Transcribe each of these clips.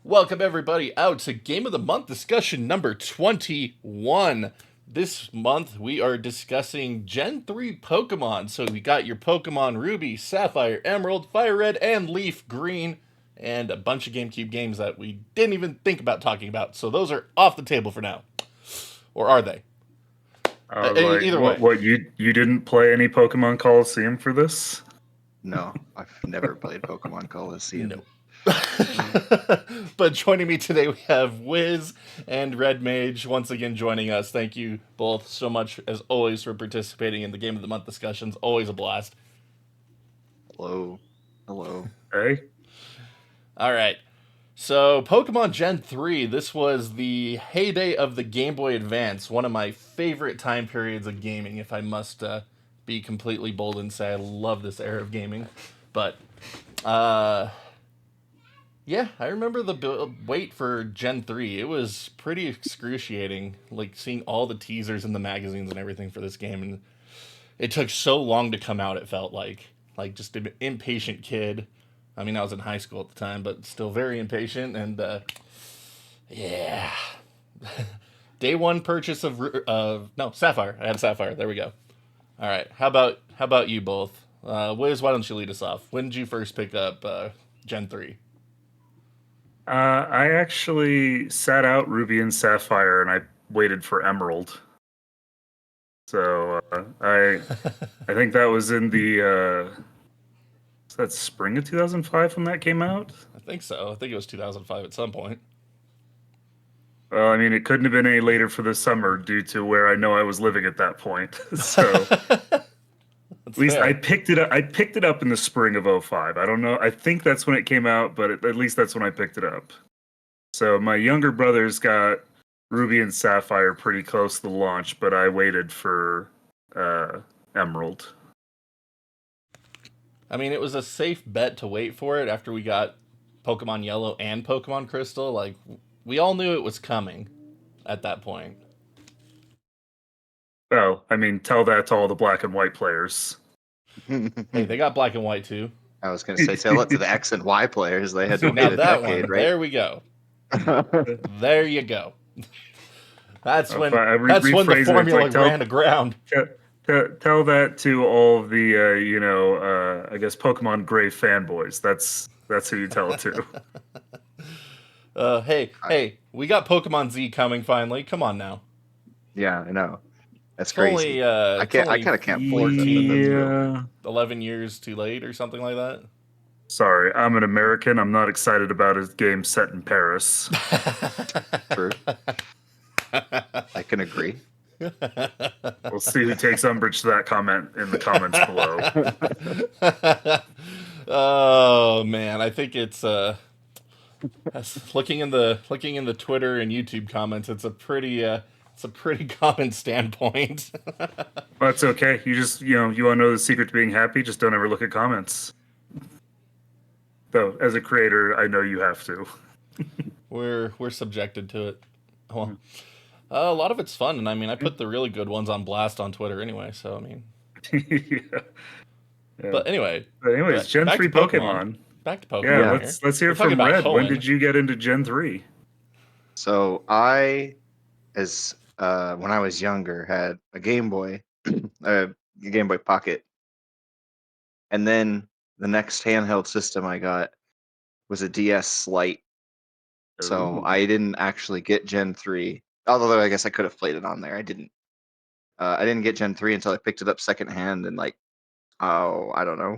Welcome everybody out to Game of the Month discussion number 21. This month we are discussing Gen 3 Pokemon. So we got your Pokemon Ruby, Sapphire, Emerald, Fire Red, and Leaf Green, and a bunch of GameCube games that we didn't even think about talking about. So those are off the table for now. Or are they? Either way. What you didn't play any Pokemon Coliseum for this? No, I've never played Pokemon Coliseum. No. But joining me today we have Wiz and Red Mage once again joining us. Thank you both so much as always for participating in the Game of the Month discussions. Always a blast. Hello. Hey. All right. So Pokemon Gen 3, this was the heyday of the Game Boy Advance, one of my favorite time periods of gaming, if I must be completely bold and say I love this era of gaming. But yeah, I remember the wait for Gen 3. It was pretty excruciating, like seeing all the teasers in the magazines and everything for this game. And it took so long to come out, it felt like just an impatient kid. I mean, I was in high school at the time, but still very impatient. And yeah. Day one purchase of Sapphire. I had Sapphire. There we go. All right. How about you both? Wiz, why don't you lead us off? When did you first pick up Gen 3? I actually sat out Ruby and Sapphire, and I waited for Emerald. So I think that was in the is that spring of 2005 when that came out? I think so. I think it was 2005 at some point. Well, I mean, it couldn't have been any later for the summer due to where I know I was living at that point. So at least fair. I picked it up in the spring of 05. I don't know. I think that's when it came out, but at least that's when I picked it up. So my younger brothers got Ruby and Sapphire pretty close to the launch, but I waited for Emerald. I mean, it was a safe bet to wait for it after we got Pokemon Yellow and Pokemon Crystal. Like, we all knew it was coming at that point. Well, I mean, tell that to all the black and white players. Hey, they got black and white too. I was going to say, tell it to the X and Y players. They had to wait a decade, right? There we go. There you go. That's when the formula ran aground. Tell that to all of the I guess Pokemon Gray fanboys. That's who you tell it to. Hey, we got Pokemon Z coming finally. Come on now. Yeah, I know. That's crazy. I kind of can't afford that. Yeah. 11 years too late or something like that. Sorry, I'm an American. I'm not excited about a game set in Paris. True. I can agree. We'll see who takes umbrage to that comment in the comments below. Oh man, I think it's looking in the Twitter and YouTube comments, it's a pretty common standpoint. Well, that's okay. You just you want to know the secret to being happy? Just don't ever look at comments. Though, as a creator, I know you have to. We're subjected to it. Well, a lot of it's fun, and I mean, I put the really good ones on blast on Twitter anyway. So I mean, yeah. But anyways, Gen 3 Pokemon. Back to Pokemon. Yeah, let's hear from Red. When did you get into Gen 3? So I, when I was younger, had a Game Boy, a Game Boy Pocket, and then the next handheld system I got was a DS Lite. So I didn't actually get Gen 3, although I guess I could have played it on there. I didn't. I didn't get Gen 3 until I picked it up secondhand in I don't know,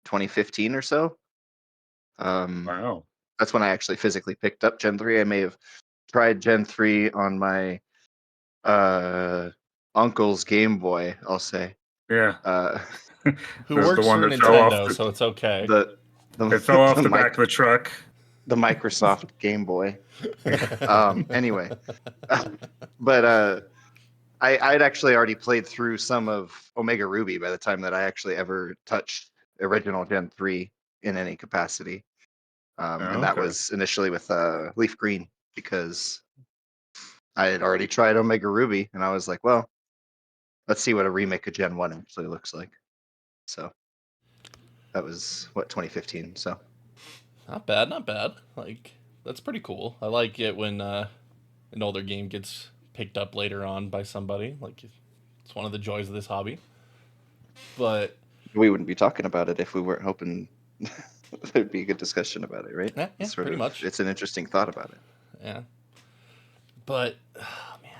2015 or so. Wow. That's when I actually physically picked up Gen 3. I may have tried Gen 3 on my uncle's Game Boy, I'll say. Yeah. Who works for Nintendo, so it's okay. It fell off the back of the truck. The Microsoft Game Boy. Anyway. But I'd actually already played through some of Omega Ruby by the time that I actually ever touched original Gen 3 in any capacity. And that was initially with Leaf Green, because I had already tried Omega Ruby, and I was like, well, let's see what a remake of Gen 1 actually looks like. So that was, 2015, so. Not bad. Like, that's pretty cool. I like it when an older game gets picked up later on by somebody. Like it's one of the joys of this hobby. But We wouldn't be talking about it if we weren't hoping there'd be a good discussion about it, right? yeah, It's pretty much. It's an interesting thought about it. Yeah. But man,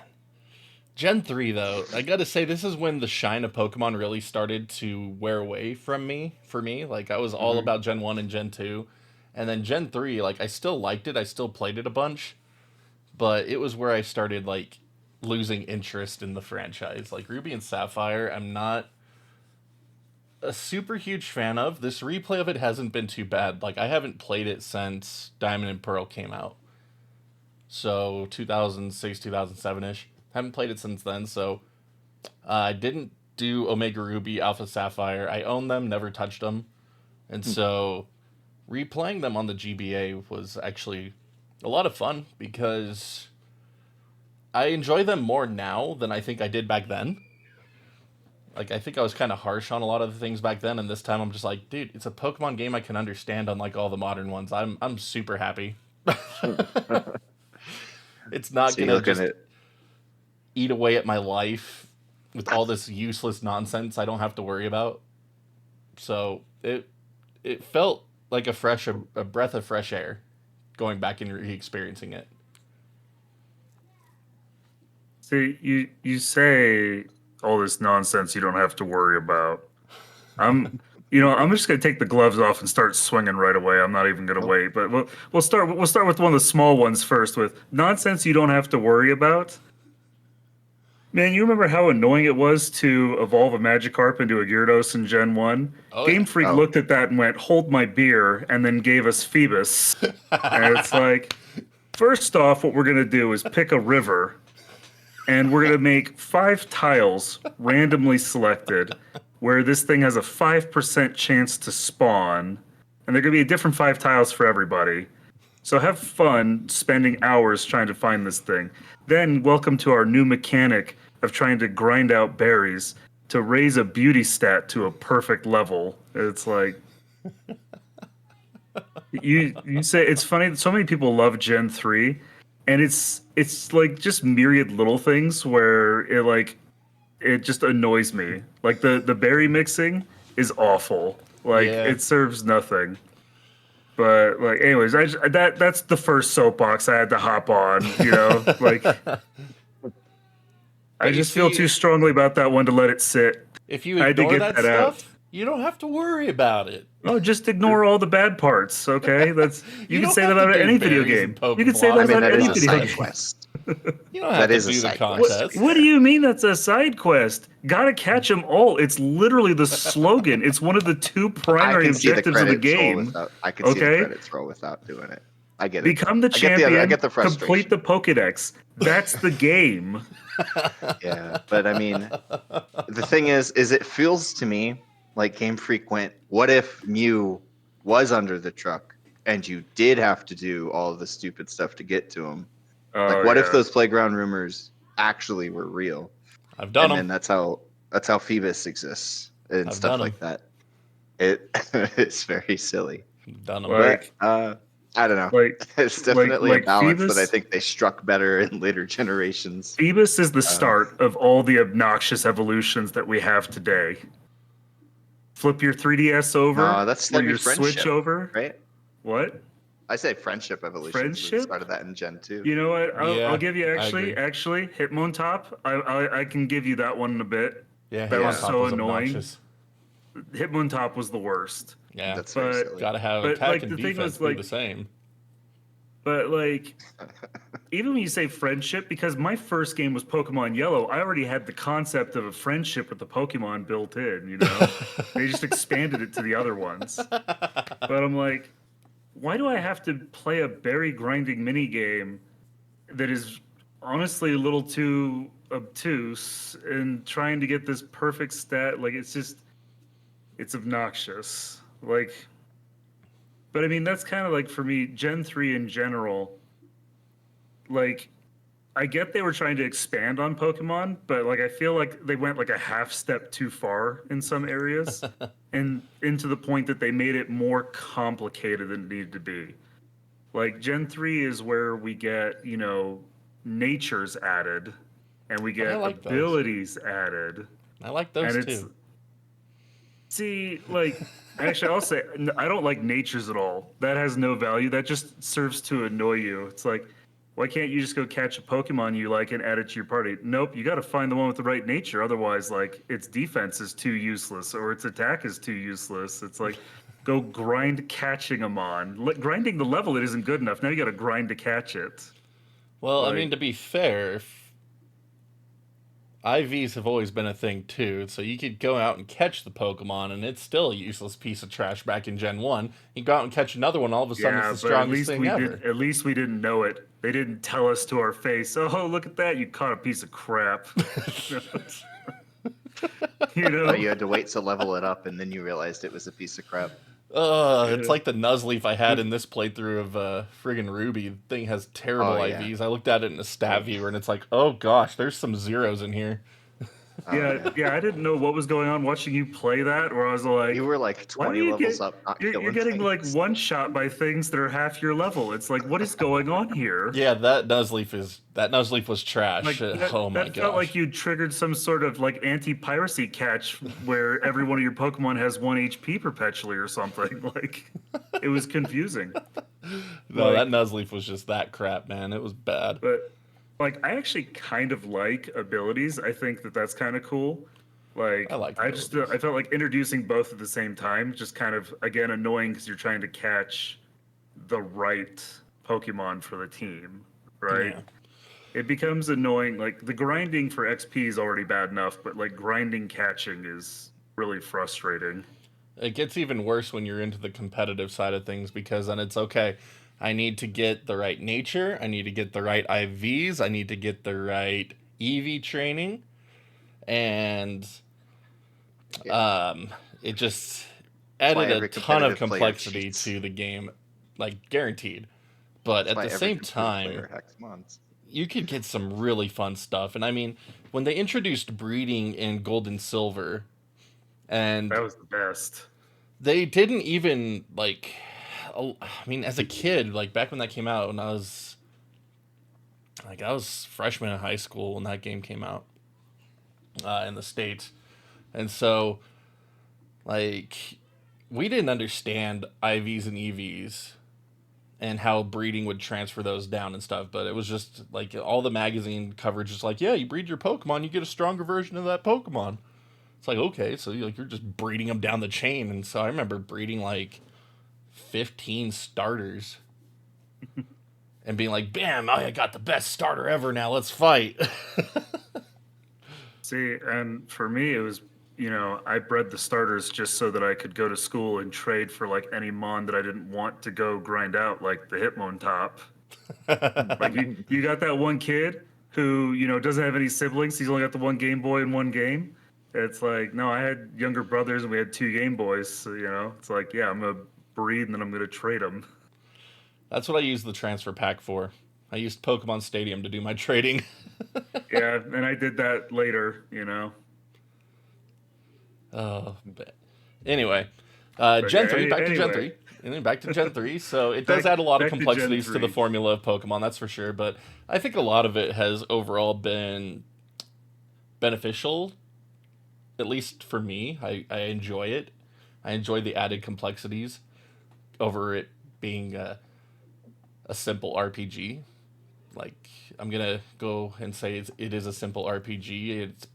Gen 3 though, I got to say this is when the shine of Pokemon really started to wear away from me for me. Like I was all about Gen 1 and Gen 2. And then Gen 3, like I still liked it. I still played it a bunch. But it was where I started like losing interest in the franchise. Like Ruby and Sapphire, I'm not a super huge fan of. This replay of it hasn't been too bad. Like I haven't played it since Diamond and Pearl came out. So 2006, 2007-ish. Haven't played it since then, so I didn't do Omega Ruby, Alpha Sapphire. I own them, never touched them. And so replaying them on the GBA was actually a lot of fun because I enjoy them more now than I think I did back then. Like, I think I was kind of harsh on a lot of the things back then, and this time I'm just like, dude, it's a Pokemon game I can understand, unlike all the modern ones. I'm super happy. It's not So you gonna look just at it. eat away at my life with all this useless nonsense I don't have to worry about. So it felt like a breath of fresh air going back and re-experiencing it. See, you say all this nonsense you don't have to worry about. I'm just gonna take the gloves off and start swinging right away. I'm not even gonna wait. But we'll start with one of the small ones first. With nonsense you don't have to worry about. Man, you remember how annoying it was to evolve a Magikarp into a Gyarados in Gen 1? Oh, Game yeah. Freak looked at that and went, "Hold my beer," and then gave us Phoebus. And it's like, first off, what we're gonna do is pick a river, and we're gonna make 5 tiles randomly selected, where this thing has a 5% chance to spawn, and they're gonna be different 5 tiles for everybody. So have fun spending hours trying to find this thing. Then welcome to our new mechanic of trying to grind out berries to raise a beauty stat to a perfect level. It's like you say it's funny that so many people love Gen 3, and it's like just myriad little things where it just annoys me. Like the berry mixing is awful. Like Yeah. it serves nothing. But like, anyways, that's the first soapbox I had to hop on. Like I you just feel see- too strongly about that one to let it sit. If you I had to ignore get that that out. stuff, you don't have to worry about it. Oh, just ignore all the bad parts, okay? That's you can don't say have that to about do any video berries game. and You can say Pokemon. that I mean, about that any is a video side game. quest. You don't have That to is a do the side quest. contest. What do you mean that's a side quest? Gotta catch them all. It's literally the slogan. It's one of the 2 I primary can see the objectives of the credits roll game. without. I can see the Okay? credits roll without doing it. I get it. Become the I get the other- champion. I get the Complete frustration. the Pokédex. That's the game. Yeah, but I mean, the thing is it feels to me like Game Freak went, what if Mew was under the truck and you did have to do all of the stupid stuff to get to him? Like, Oh, what if yeah. those playground rumors actually were real? I've done And them. then that's how Phoebus exists and I've stuff done 'em. like that. It's very silly. Done them. Like- But I don't know. Like It's definitely like a balance that I Phoebus- think they struck better in later generations. Phoebus is the start of all the obnoxious evolutions that we have today. Flip your 3DS over, No, that's or like your friendship, Switch over. right? What? I say friendship evolution. Friendship? Started that in Gen 2. You know what? Yeah, I'll give you I actually agree. Hitmontop. I can give you that one in a bit. Yeah, That was Hitmontop so was annoying. obnoxious. Hitmontop was the worst. Yeah, That's very but- silly. gotta have but, attack like, and the thing defense was, be like- the same. But like, even when you say friendship, because my first game was Pokemon Yellow, I already had the concept of a friendship with the Pokemon built in. They just expanded it to the other ones. But I'm like, why do I have to play a berry grinding mini game that is honestly a little too obtuse and trying to get this perfect stat? Like, it's obnoxious. Like, but I mean, that's kind of like for me, Gen 3 in general. Like, I get they were trying to expand on Pokemon, but like I feel like they went like a half step too far in some areas, and into the point that they made it more complicated than it needed to be. Like Gen 3 is where we get, natures added and we get like those. abilities added. I like those And too. See, like, actually, I'll say I don't like natures at all. That has no value. That just serves to annoy you. It's like, why can't you just go catch a Pokemon you like and add it to your party? Nope, you got to find the one with the right nature. Otherwise, like, its defense is too useless or its attack is too useless. It's like, go grind catching them on. Grinding the level, it isn't good enough. Now you got to grind to catch it. Well, I like- mean, to be fair, IVs have always been a thing too, so you could go out and catch the Pokemon, and it's still a useless piece of trash back in Gen 1. You go out and catch another one, all of a sudden it's the strongest thing ever. At least we didn't know it. They didn't tell us to our face, oh, look at that, you caught a piece of crap. You had to wait to level it up, and then you realized it was a piece of crap. It's like the Nuzleaf I had in this playthrough of friggin' Ruby. The thing has terrible IVs. I looked at it in a stat viewer, and it's like, oh gosh, there's some zeros in here. Yeah, I didn't know what was going on watching you play that, where I was like... You were like 20 levels up, not You're getting things. like one-shot by things that are half your level. It's like, what is going on here? Yeah, that Nuzleaf was trash. Like, Oh my that gosh. felt like you triggered some sort of like anti-piracy catch where every one of your Pokemon has 1 HP perpetually or something. Like, it was confusing. No, that Nuzleaf was just that crap, man. It was bad. But like, I actually kind of like abilities. I think that's kind of cool. Like, I felt like introducing both at the same time just kind of, again, annoying because you're trying to catch the right Pokemon for the team, right? Yeah. It becomes annoying. Like, the grinding for XP is already bad enough, but like grinding catching is really frustrating. It gets even worse when you're into the competitive side of things, because then it's okay. I need to get the right nature. I need to get the right IVs. I need to get the right EV training. And it just added a ton of complexity to the game, like guaranteed. But at the same time, you could get some really fun stuff. And I mean, when they introduced breeding in Gold and Silver, and that was the best. They didn't even like... I mean, as a kid, like back when that came out, when I was freshman in high school when that game came out in the States. And so, like, we didn't understand IVs and EVs and how breeding would transfer those down and stuff. But it was just like all the magazine coverage is like, yeah, you breed your Pokemon, you get a stronger version of that Pokemon. It's like, okay, so you're just breeding them down the chain. And so I remember breeding like 15 starters and being like, bam, I got the best starter ever, now let's fight. See, and for me it was, I bred the starters just so that I could go to school and trade for like any mon that I didn't want to go grind out, like the Hitmontop. Like you got that one kid who, doesn't have any siblings, he's only got the one Game Boy in one game. It's like, no, I had younger brothers and we had 2 Game Boys, so, it's like, yeah, I'm gonna breed and then I'm gonna trade them. That's what I used the transfer pack for. I used Pokemon Stadium to do my trading. Yeah, and I did that later, Oh, but anyway, Gen 3, back to Gen 3. And then back to Gen 3. So it does add a lot of complexities to the formula of Pokemon, that's for sure. But I think a lot of it has overall been beneficial, at least for me. I enjoy it. I enjoy the added complexities over it being a simple RPG. Like, I'm gonna go and say it is a simple RPG. It's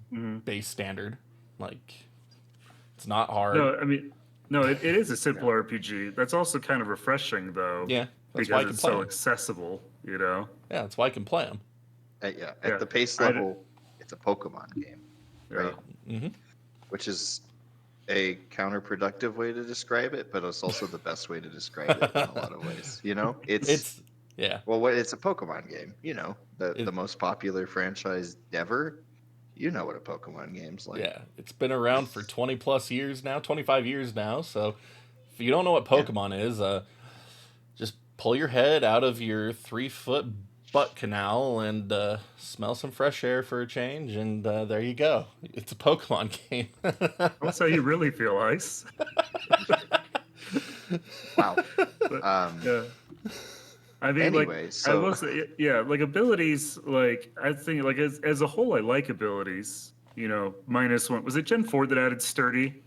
base standard. Like, it's not hard. No, I mean, no, it is a simple RPG. That's also kind of refreshing, though. Yeah, that's because it's so accessible. Yeah, that's why I can play them. At the pace level, it's a Pokemon game, right? Yeah. Mm-hmm. Which is a counterproductive way to describe it, but it's also the best way to describe it in a lot of ways. It's well, it's a Pokemon game. The most popular franchise ever. You know what a Pokemon game's like. Yeah, it's been around for 20 plus years now, 25 years now. So if you don't know what Pokemon is, just pull your head out of your 3-foot butt canal and smell some fresh air for a change, and there you go. It's a Pokemon game. That's how you really feel, Ice. Wow. Yeah. I mean, Anyway, like I so will say, yeah, like abilities. Like I think, like as a whole, I like abilities. You know, minus one. Was it Gen 4 that added sturdy?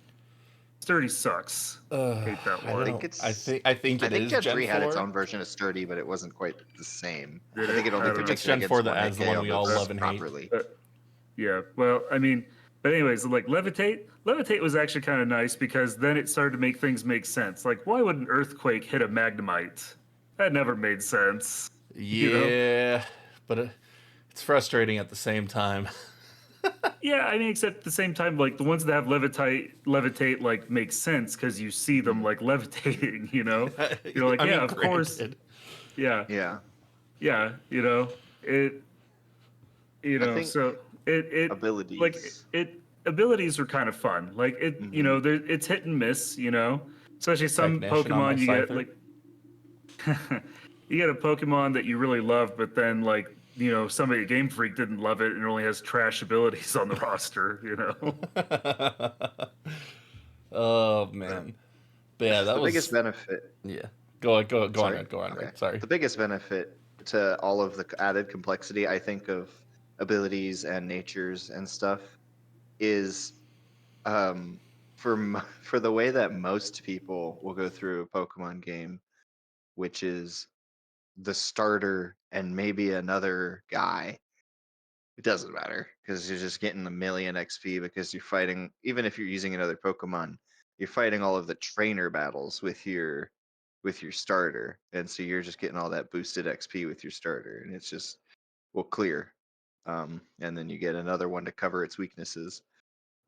Sturdy sucks. Hate that I one. don't. it's I think I it think is Gen Gen 3 had its 4. own version of sturdy, but it wasn't quite the same. Did I think it? it I only don't I think know. it's protected Gen 4 against that one adds hit the one we all KOs love and hate. properly. Yeah. Well, I mean, but anyways, like levitate was actually kind of nice because then it started to make things make sense. Like, why would an earthquake hit a magnemite? That never made sense. You know? Yeah, but it's frustrating at the same time. Yeah, I mean, except at the same time, like the ones that have levitate like make sense because you see them Mhm. like levitating. You know, you're like, I yeah, mean, of course, granted. yeah, Yeah, yeah. You know, it. You I know, think so it like abilities. it abilities are kind of fun. Like it, you Hmm. know, there it's hit and miss. You know, especially some Technician on my Pokemon you get Scyther. like you get a Pokemon that you really love, but then like you know somebody at Game Freak didn't love it and it only has trash abilities on the roster. You know. Oh But, man, but yeah, that The biggest was benefit. yeah. Go on, Sorry. Red. Go on, Okay. Red. Sorry. The biggest benefit to all of the added complexity, I think, of abilities and natures and stuff is um, for the way that most people will go through a Pokemon game, which is the starter and maybe another guy. It doesn't matter because you're just getting a million XP because you're fighting. Even if you're using another Pokemon, you're fighting all of the trainer battles with your starter, and so you're just getting all that boosted XP with your starter, and it's just clear. And then you get another one to cover its weaknesses,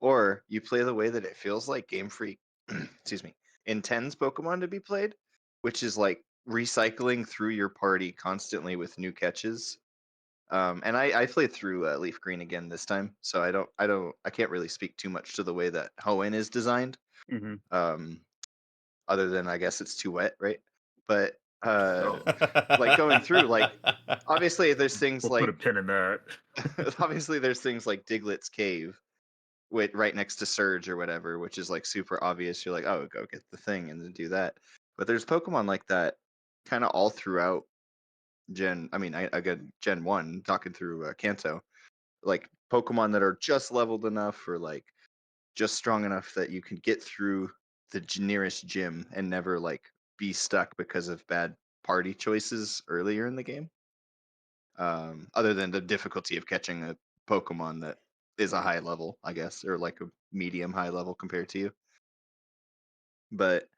or you play the way that it feels like Game Freak, excuse me, intends Pokemon to be played, which is like recycling through your party constantly with new catches. And I played through Leaf Green again this time, so I can't really speak too much to the way that Hoenn is designed. hmm Um, other than I guess it's too wet, right? But Oh, like going through, like obviously there's things we'll put a like pin in that. obviously there's things like Diglett's Cave, with right next to Surge or whatever, which is like super obvious. You're like, oh, go get the thing and then do that. But there's Pokemon like that, kind of all throughout Gen. I mean, I got Gen 1 talking through Kanto, like Pokemon that are just leveled enough or like just strong enough that you can get through the nearest gym and never like be stuck because of bad party choices earlier in the game. Other than the difficulty of catching a Pokemon that is a high level, I guess, or like a medium high level compared to you. But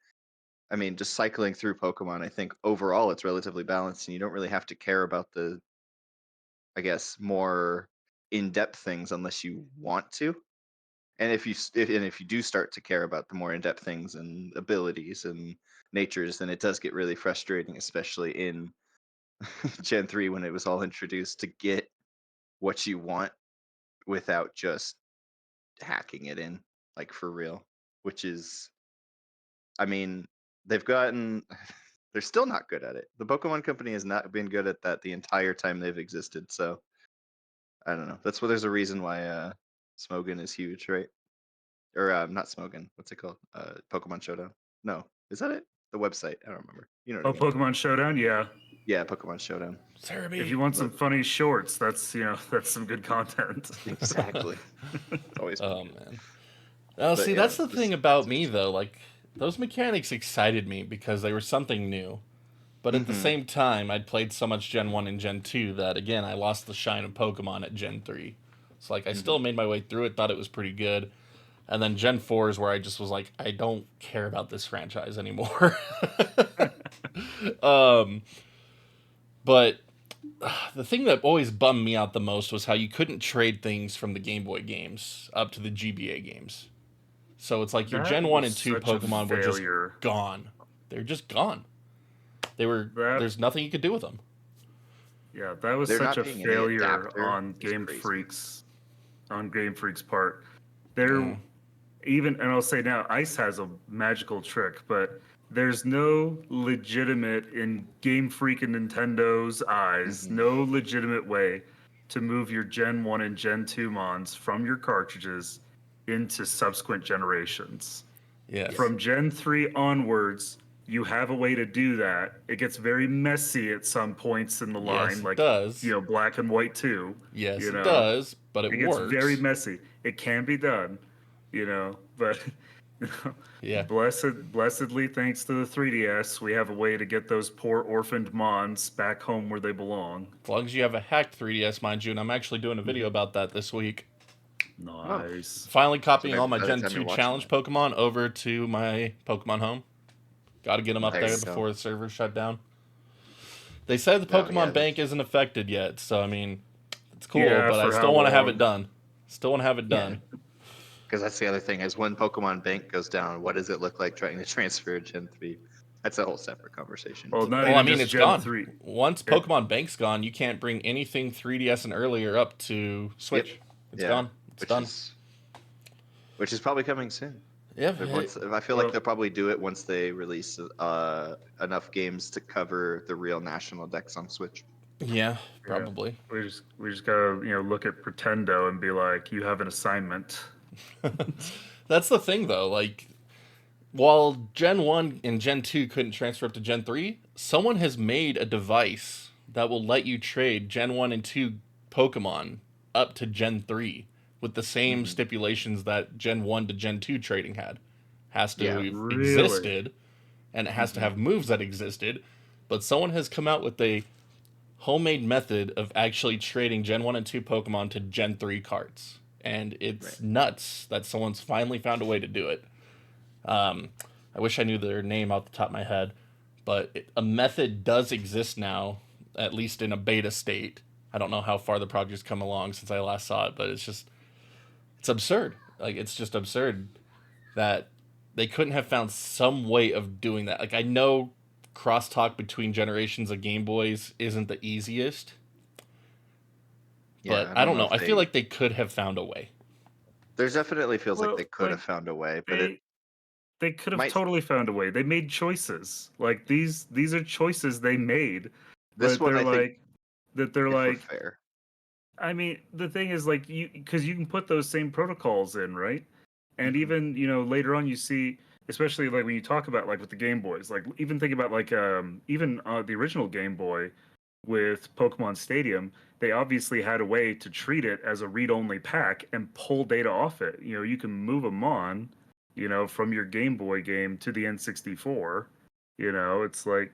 I mean, just cycling through Pokemon, I think overall it's relatively balanced, and you don't really have to care about the, I guess, more in-depth things unless you want to. And if you do start to care about the more in-depth things and abilities and natures, then it does get really frustrating, especially in Gen 3 when it was all introduced, to get what you want without just hacking it in, like for real. Which is, I mean, they've gotten they're still not good at it. The Pokemon Company has not been good at that the entire time they've existed, so I don't know. That's why there's a reason why Smogon is huge, right? Or not Smogon. What's it called? Pokemon Showdown. No, is that it? The website. I don't remember. You know what I Oh, mean? Pokemon Showdown, yeah. Yeah, Pokemon Showdown. If Cerebi. you want some But funny shorts, that's that's some good content. exactly, it's always been Oh good. man. Now, But see, yeah, that's the this thing about me switch. though. Like those mechanics excited me because they were something new. But at the Mm-hmm. same time, I'd played so much Gen 1 and Gen 2 that, again, I lost the shine of Pokemon at Gen 3. So, like, I Mm-hmm. still made my way through it, thought it was pretty good. And then Gen 4 is where I just was like, I don't care about this franchise anymore. um, but the thing that always bummed me out the most was how you couldn't trade things from the Game Boy games up to the GBA games. So it's like your Gen That 1 was and 2 such a Pokemon were just failure. gone. They're just gone. They were, That there's nothing you could do with them. Yeah, that was There such not a being any failure adapter is crazy. On Game Freak's part. There even and I'll say now, Ice has a magical trick, but there's no legitimate in Game Freak and Nintendo's eyes, Mm-hmm. no legitimate way to move your Gen 1 and Gen 2 mons from your cartridges into subsequent generations. Yes. From Gen 3 onwards, you have a way to do that. It gets very messy at some points in the line, Yes, it like, does. Black and White 2. Yes, You it know, does, but it it gets very works. messy. It can be done, but Yeah. blessedly, thanks to the 3DS, we have a way to get those poor orphaned Mons back home where they belong. As long as you have a hacked 3DS, mind you, and I'm actually doing a video about that this week. Oh, Nice. Finally so copying maybe all my by the Gen time 2 you're watching challenge it. Pokemon over to my Pokemon home. Got to get them up There you there go. before the server shut down. They said the No, Pokemon yeah, Bank isn't affected yet, so I mean, it's cool, Yeah, but I for still how want to have it long? done. Still want to have it done. Because that's the other thing is when Pokemon Bank goes down, what does it look like trying to transfer Gen 3? That's a whole separate conversation. Well, not Well, I even mean, just it's Gen gone. 3. Once It- Pokemon Bank's gone, you can't bring anything 3DS and earlier up to Switch. Yep. It's Yeah, gone. It's done. Which is probably coming soon. Yeah. But I feel like they'll probably do it once they release enough games to cover the real national decks on Switch. Yeah, Yeah. probably. We just gotta look at Pretendo and be like, you have an assignment. That's the thing, though. Like, while Gen 1 and Gen 2 couldn't transfer up to Gen 3, someone has made a device that will let you trade Gen 1 and 2 Pokemon up to Gen 3 with the same stipulations that Gen 1 to Gen 2 trading had. Has to Yeah, have really? existed, and it has to have moves that existed, but someone has come out with a homemade method of actually trading Gen 1 and 2 Pokemon to Gen 3 cards. And it's nuts that someone's finally found a way to do it. I wish I knew their name off the top of my head, but a method does exist now, at least in a beta state. I don't know how far the project's come along since I last saw it, but it's absurd. Like, it's just absurd that they couldn't have found some way of doing that. Like, I know crosstalk between generations of Game Boys isn't the easiest, but I don't know. I feel like they could have found a way. There's definitely feels like Well, they could have found a way, but they could have might- totally found a way. They made choices. Like these are choices they made. this But one I think they're if we're like fair. I mean, the thing is like because you can put those same protocols in, right? And even, later on you see, especially like when you talk about like with the Game Boys, like even think about like even the original Game Boy with Pokemon Stadium, they obviously had a way to treat it as a read-only pack and pull data off it. You can move them on, from your Game Boy game to the N64. It's like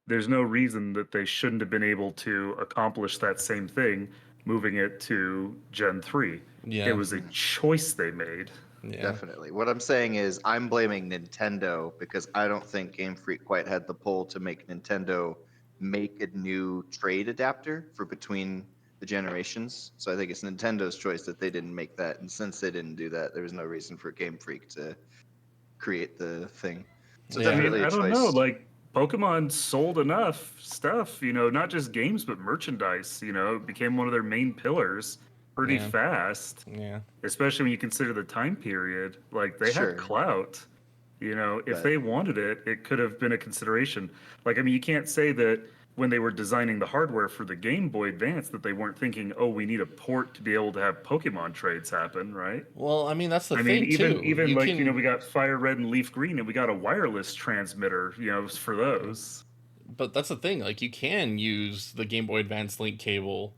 there's no reason that they shouldn't have been able to accomplish that same thing moving it to Gen 3. Yeah. It was a choice they made. Yeah. Definitely. What I'm saying is I'm blaming Nintendo because I don't think Game Freak quite had the pull to make Nintendo make a new trade adapter for between the generations. So I think it's Nintendo's choice that they didn't make that. And since they didn't do that, there was no reason for Game Freak to create the thing. So Yeah. definitely a I don't choice. know. Like Pokemon sold enough stuff, not just games but merchandise. It became one of their main pillars pretty Yeah. fast. Yeah. Especially when you consider the time period. Like they Sure. had clout. If But- they wanted it, it could have been a consideration. Like I mean, you can't say that when they were designing the hardware for the Game Boy Advance that they weren't thinking, oh, we need a port to be able to have Pokemon trades happen, right? Well, I mean, that's the I thing mean, even too. even You like can, we got Fire Red and Leaf Green, and we got a wireless transmitter, for those. but that's the thing. Like, you can use the Game Boy Advance link cable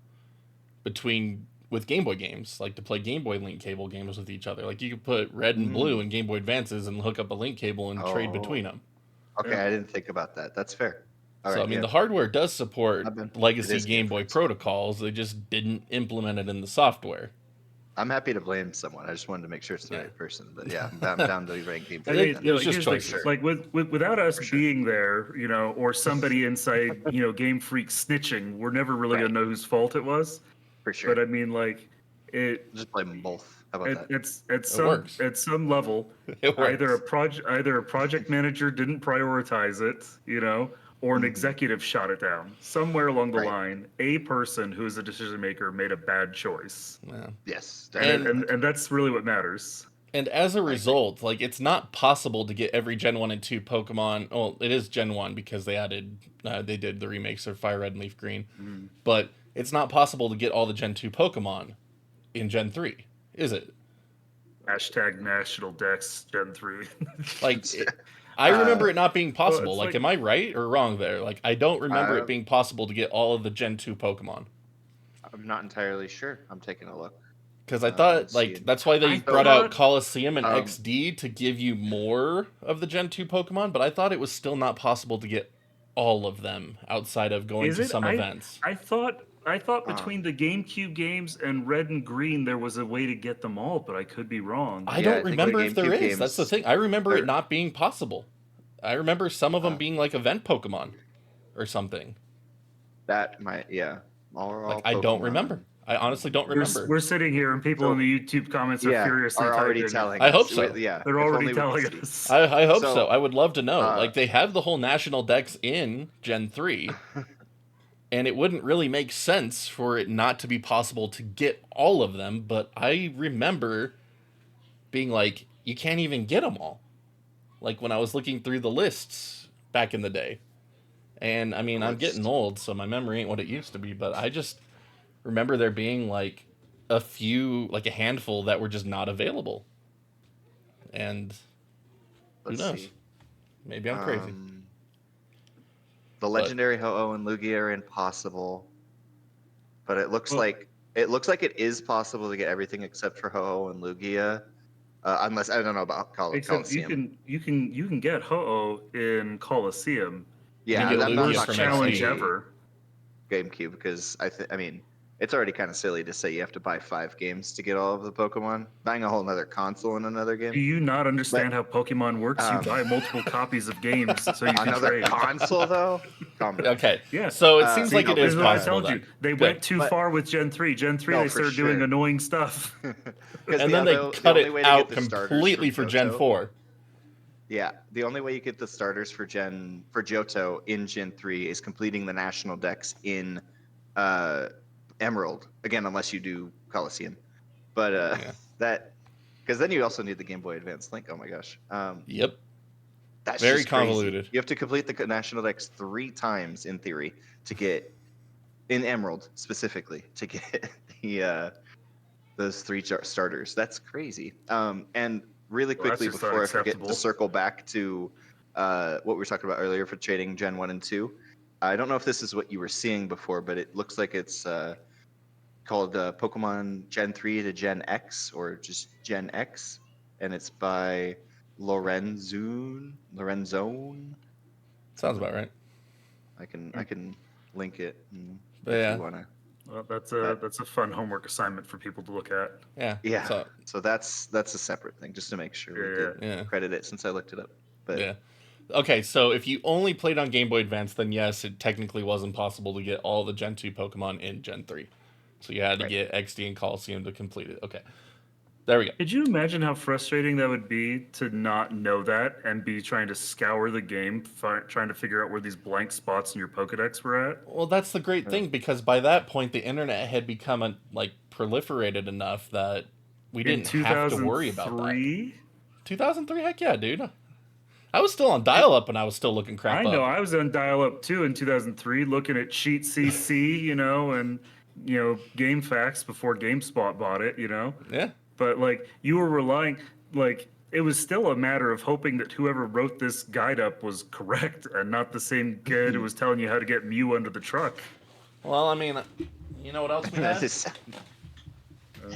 with Game Boy games, like to play Game Boy link cable games with each other. Like, you could put red and blue in Game Boy Advances and hook up a link cable and trade between them. Okay, Yeah. I didn't think about that. That's fair. All So right, I mean, yeah. the hardware does support It legacy is Game Boy different. protocols. They just didn't implement it in the software. I'm happy to blame someone. I just wanted to make sure it's the Yeah. right person. But yeah, I'm down to rank Game I Freak. mean, It was just here's the- choices. like without us For sure. being there, or somebody inside, Game Freak snitching, we're never really Right. gonna know whose fault it was. For sure. But I mean, like it. Just blame them both. How about that? It's at works. some level, It works. either a project manager didn't prioritize it, or an executive shot it down. Somewhere along the Right. line, a person who is a decision maker made a bad choice, Yeah. Yes. And- Definitely. and that's really what matters. And as a result, like, it's not possible to get every Gen 1 and 2 Pokemon. Well, it is Gen 1 because they did the remakes of Fire Red and Leaf Green. But it's not possible to get all the Gen 2 Pokemon in Gen 3, is it? Hashtag National Dex Gen 3. Like, I remember it not being possible. Well, Like, am I right or wrong there? Like, I don't remember it being possible to get all of the Gen 2 Pokemon. I'm not entirely sure. I'm taking a look. Because I thought, like, see. that's why they I brought out thought- Coliseum and Um, XD to give you more of the Gen 2 Pokemon, but I thought it was still not possible to get all of them outside of going Is to it? some events. I thought between the GameCube games and Red and Green there was a way to get them all, but I could be wrong. I Yeah, don't I think the remember if there GameCube is. That's the games- thing. I remember it they're- not being possible. I remember some of them being like event Pokemon or something. That might, yeah. Like, I don't remember. I honestly don't remember. We're sitting here and people So- in the YouTube comments are furiously are already typing. telling. I us. hope so. Yeah, They're if already only we telling could see. us. I hope so. So, I would love to know. uh, Like, they have the whole national dex in Gen 3, and it wouldn't really make sense for it not to be possible to get all of them, but I remember being like, you can't even get them all. Like, when I was looking through the lists back in the day. And, I mean, I'm getting old, so my memory ain't what it used to be, but I just remember there being, like, a few, like a handful that were just not available. And who Let's knows? see. Maybe I'm crazy. The legendary Ho-Oh and Lugia are impossible, but it looks Well- like it is possible to get everything except for Ho-Oh and Lugia, unless I don't know about Except Coliseum. you can get Ho-Oh in Coliseum. Yeah, You get I'm Lugia not Worst from talking about challenge XD. ever. GameCube because I mean, it's already kind of silly to say you have to buy 5 games to get all of the Pokemon. Buying a whole another console in another Do game. you not understand how Pokemon works? You Um, buy multiple copies of games so you can Another trade. console though? Calm down. Okay. Yeah. So it Uh, seems see, like no, it This is is what I possible told you. then. They Good. went too But- far with Gen 3. Gen 3, No, they for started doing sure. annoying stuff. 'Cause And then they the cut only it way to out get the starters completely for Gen Johto- 4. Yeah, the only way you get the starters for Johto in Gen 3 is completing the national dex in Emerald. Again, unless you do Coliseum. But Yeah. that because then you also need the Game Boy Advance Link. Oh my gosh. Yep. That's Very just crazy. convoluted. You have to complete the national dex 3 times in theory to get in Emerald specifically to get the those 3 starters. That's crazy. And really Well, that's quickly just before I forget unacceptable. to circle back to what we were talking about earlier for trading Gen 1 and 2. I don't know if this is what you were seeing before, but it looks like it's called Pokemon Gen 3 to Gen X or just Gen X, and it's by Lorenzone. Sounds about right. I can link it But if yeah. you wanna. Well, that's a fun homework assignment for people to look at. Yeah. Yeah. So, So that's a separate thing, just to make sure we Yeah, did yeah. credit it since I looked it up. But Yeah. Okay, so if you only played on Game Boy Advance, then yes, it technically wasn't possible to get all the Gen 2 Pokemon in Gen 3. So you had to Right. get XD and Coliseum to complete it. Okay. There we go. Could you imagine how frustrating that would be to not know that and be trying to scour the game, trying to figure out where these blank spots in your Pokedex were at? Well, that's the great thing because by that point the internet had become like proliferated enough that we didn't have to worry about that. 2003? 2003, heck yeah, dude. I was still on dial-up and I was still looking crap I know. up. I was on dial-up too in 2003, looking at Cheat CC, and Game Facts before GameSpot bought it, Yeah. But like you were relying, like it was still a matter of hoping that whoever wrote this guide up was correct and not the same kid who was telling you how to get Mew under the truck. Well, I mean, you know what else we that had? it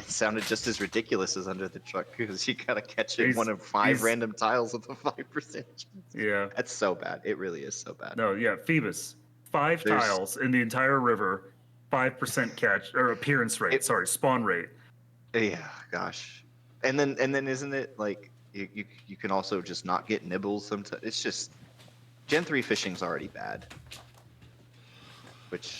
sounded just as ridiculous as under the truck because you gotta catch it in one of 5 He's- random tiles with a 5%. Yeah. That's so bad. It really is so bad. No, yeah, Phoebus. 5 There's- tiles in the entire river, 5% catch or appearance rate. Sorry, spawn rate. Yeah, gosh. And then isn't it like you can also just not get nibbles sometimes? It's just Gen 3 fishing's already bad. Which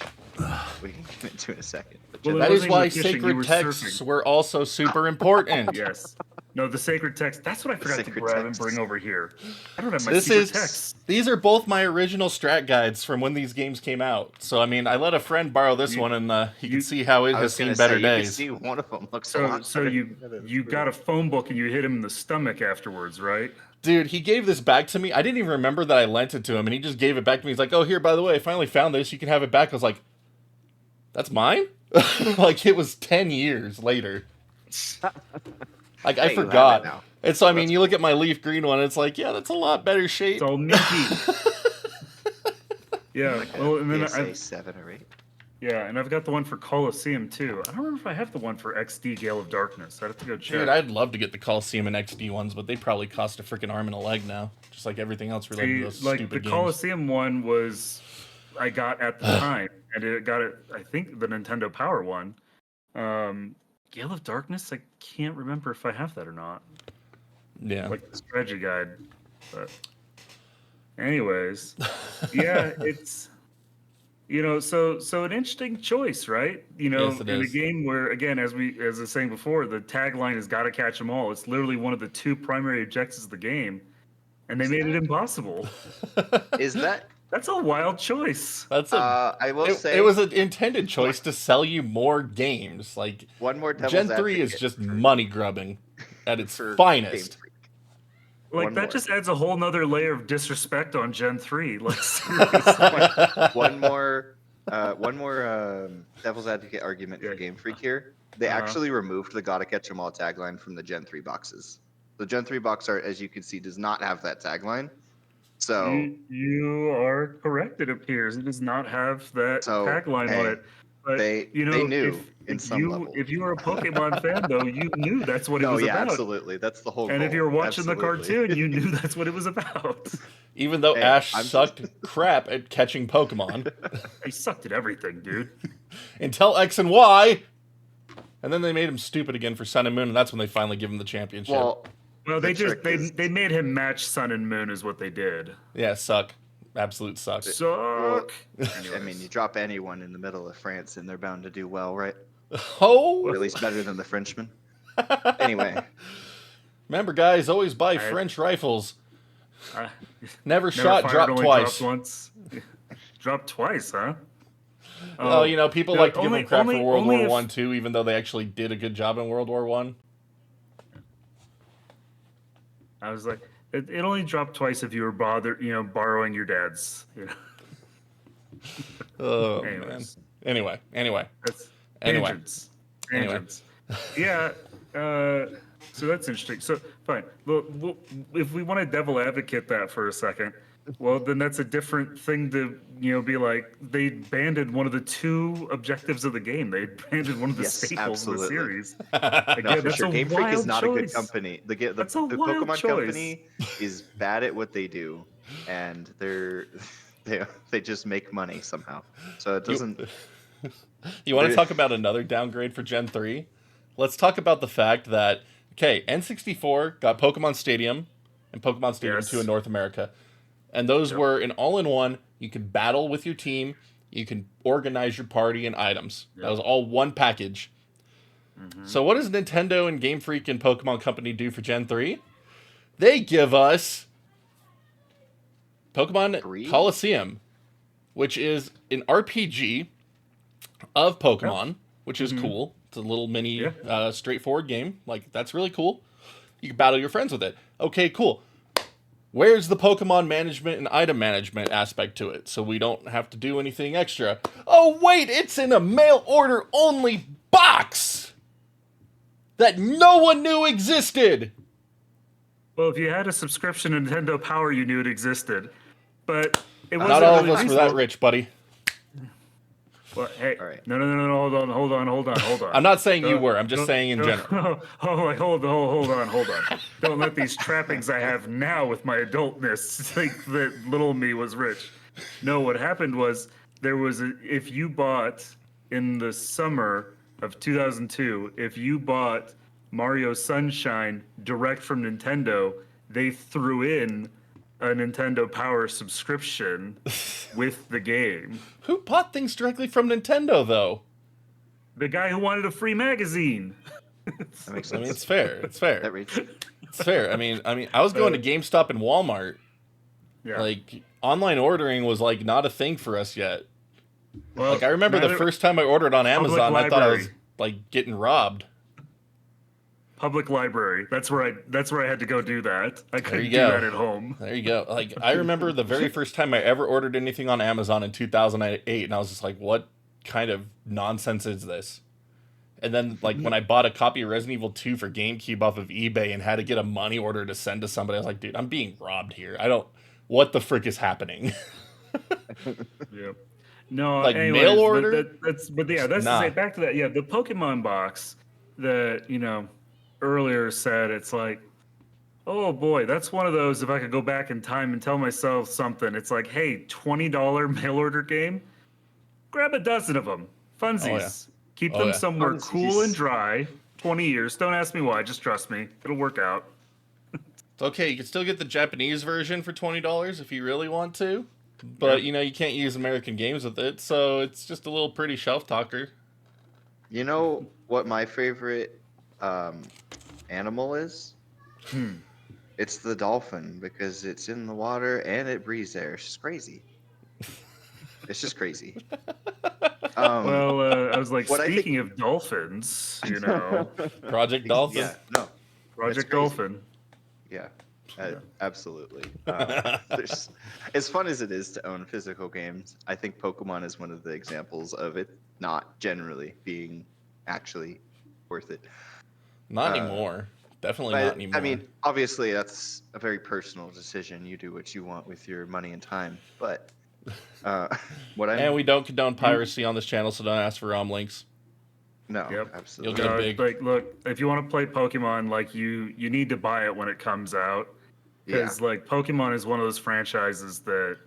we can get into in a second. But Well, Gen That it is wasn't why even fishing, you sacred were texts surfing. were also super important. Yes. No, the sacred text. That's what I forgot to sacred grab and texts. bring over here. I don't have my This secret is text. these are both my original strat guides from when these games came out. So I mean, I let a friend borrow this You- one, and he you- can see how it I has was gonna seen better say, you can days. see one of them looks a So, lot so better you than the other. you got a phone book and you hit him in the stomach afterwards, right? Dude, he gave this back to me. I didn't even remember that I lent it to him, and he just gave it back to me. He's like, "Oh, here, by the way, I finally found this. You can have it back." I was like, "That's mine?" Like it was 10 years later. Like, Hey, I you have it forgot. now. And so, I mean, That's you look at my leaf green one, it's like, yeah, that's a lot better shape. It's all meaty. Yeah. Like Well, a and then PSA 7 or 8. yeah, and I've got the one for Coliseum too. I don't remember if I have the one for XD Gale of Darkness. I'd have to go check. Dude, I'd love to get the Coliseum and XD ones, but they probably cost a freaking arm and a leg now. Just like everything else related to those like stupid the games. Coliseum one was I got at the time, and it got it. I think the Nintendo Power one. Gale of Darkness. I can't remember if I have that or not. Yeah. Like the strategy guide, but anyways, yeah, it's so an interesting choice, right? Yes, it in a is. game where, again, as I was saying before, the tagline is "Got to catch them all." It's literally one of the two primary objectives of the game, and they made it impossible. Is that? That's a wild choice. That's I will say it was an intended choice to sell you more games. Like, one more devil's Gen 3 is advocate just for- money grubbing at its for finest. Game Freak. Like One that more. just adds a whole nother layer of disrespect on Gen 3. Like seriously. one more devil's advocate argument for Yeah. Game Freak here. They Uh-huh. actually removed the "Gotta Catch 'Em All" tagline from the Gen 3 boxes. The Gen 3 box art, as you can see, does not have that tagline. So You are correct. It appears it does not have that tagline on hey, it. But they knew in some level. If you were a Pokemon fan, though, you knew that's what it was about. Absolutely. That's the whole And goal. if you were watching Absolutely. the cartoon, you knew that's what it was about. Even though Hey, Ash I'm sucked crap at catching Pokemon He sucked at everything, dude. until X and Y, and then they made him stupid again for Sun and Moon, and that's when they finally give him the championship. Well, Well, The they just trick is- they made him match Sun and Moon, is what they did. Yeah, suck. Absolute suck. Suck. I mean, you drop anyone in the middle of France and they're bound to do well, right? Oh! Or at least better than the Frenchman. Anyway, Remember, guys, always buy I- French rifles. Uh, Never never shot, fired, drop only twice. Dropped once. Dropped twice, huh? Oh, people no, like to give only- them crap only- for World only War if- One too, even though they actually did a good job in World War One. I was like, it only dropped twice if you were borrowing your dad's. Oh man. Anyways. Anyway. That's Anyway. tangents. Tangents. Yeah. So that's interesting. So fine. Well, if we want to devil advocate that for a second, well, then that's a different thing to be like. They abandoned one of the two objectives of the game. They abandoned one of the Yes, staples of the absolutely. series. no, Again, for that's sure. a Game Freak is wild not a good choice. company. The That's a wild Pokemon choice. company is bad at what they do, and they just make money somehow. So it doesn't. You want to talk about another downgrade for Gen 3? Let's talk about the fact that, N64 got Pokemon Stadium and Pokemon Stadium Yes. 2 in North America. And those were an all-in-one. You can battle with your team. You can organize your party and items. That was all one package. Mm-hmm. So what does Nintendo and Game Freak and Pokemon Company do for Gen 3? They give us Pokemon 3? Coliseum, which is an RPG of Pokemon, which is cool. It's a little mini, straightforward game. Like, that's really cool. You can battle your friends with it. Okay, cool. Where's the Pokemon management and item management aspect to it, so we don't have to do anything extra? Oh, wait, it's in a mail order only box that no one knew existed. Well, if you had a subscription to Nintendo Power, you knew it existed. But it wasn't Not all of really us were feasible. that rich, buddy. Well, hey, All right. no, hold on. I'm not saying you were. I'm just saying in general. Hold on. Don't let these trappings I have now with my adultness think that little me was rich. No, what happened was if you bought in the summer of 2002, if you bought Mario Sunshine direct from Nintendo, they threw in a Nintendo Power subscription with the game. Who bought things directly from Nintendo, though? The guy who wanted a free magazine. That makes I mean, sense. it's fair. It's fair. That reads. It's fair. I mean, I was going to GameStop and Walmart. Yeah. Like, online ordering was like not a thing for us yet. Well, Like, I remember the neither- first time I ordered on Amazon, I thought I was library. like getting robbed. Public library. That's where I had to go do that. I couldn't you do go. that at home. There you go. Like, I remember the very first time I ever ordered anything on Amazon in 2008, and I was just like, what kind of nonsense is this? And then, like, when I bought a copy of Resident Evil 2 for GameCube off of eBay and had to get a money order to send to somebody, I was like, dude, I'm being robbed here. What the frick is happening? Yeah. No, Like, mail anyways, order? that's to Nah. say, back to that. Yeah, the Pokemon box that, earlier said, it's like, oh boy, that's one of those, if I could go back in time and tell myself something, it's like, hey, $20 mail order game, grab a dozen of them. Funsies. Oh, yeah. Keep Oh, them yeah. somewhere Funsies. cool and dry. 20 years. Don't ask me why, just trust me. It'll work out. It's okay. You can still get the Japanese version for $20 if you really want to. But, Yep. you can't use American games with it, so it's just a little pretty shelf talker. You know what my favorite animal is? It's the dolphin because it's in the water and it breathes air. It's just crazy. It's just crazy. Well, I was like, what I speaking of dolphins, Project Dolphin? Yeah, no, Project crazy. Dolphin. yeah, Yeah. absolutely. As fun as it is to own physical games, I think Pokemon is one of the examples of it not generally being actually worth it. Not anymore. Definitely But, not anymore. I mean, obviously, that's a very personal decision. You do what you want with your money and time. But what I'm and we don't condone piracy on this channel, so don't ask for ROM links. no, Yep. absolutely. You'll get a big- Like, look, if you want to play Pokemon, like you need to buy it when it comes out, because like Pokemon is one of those franchises that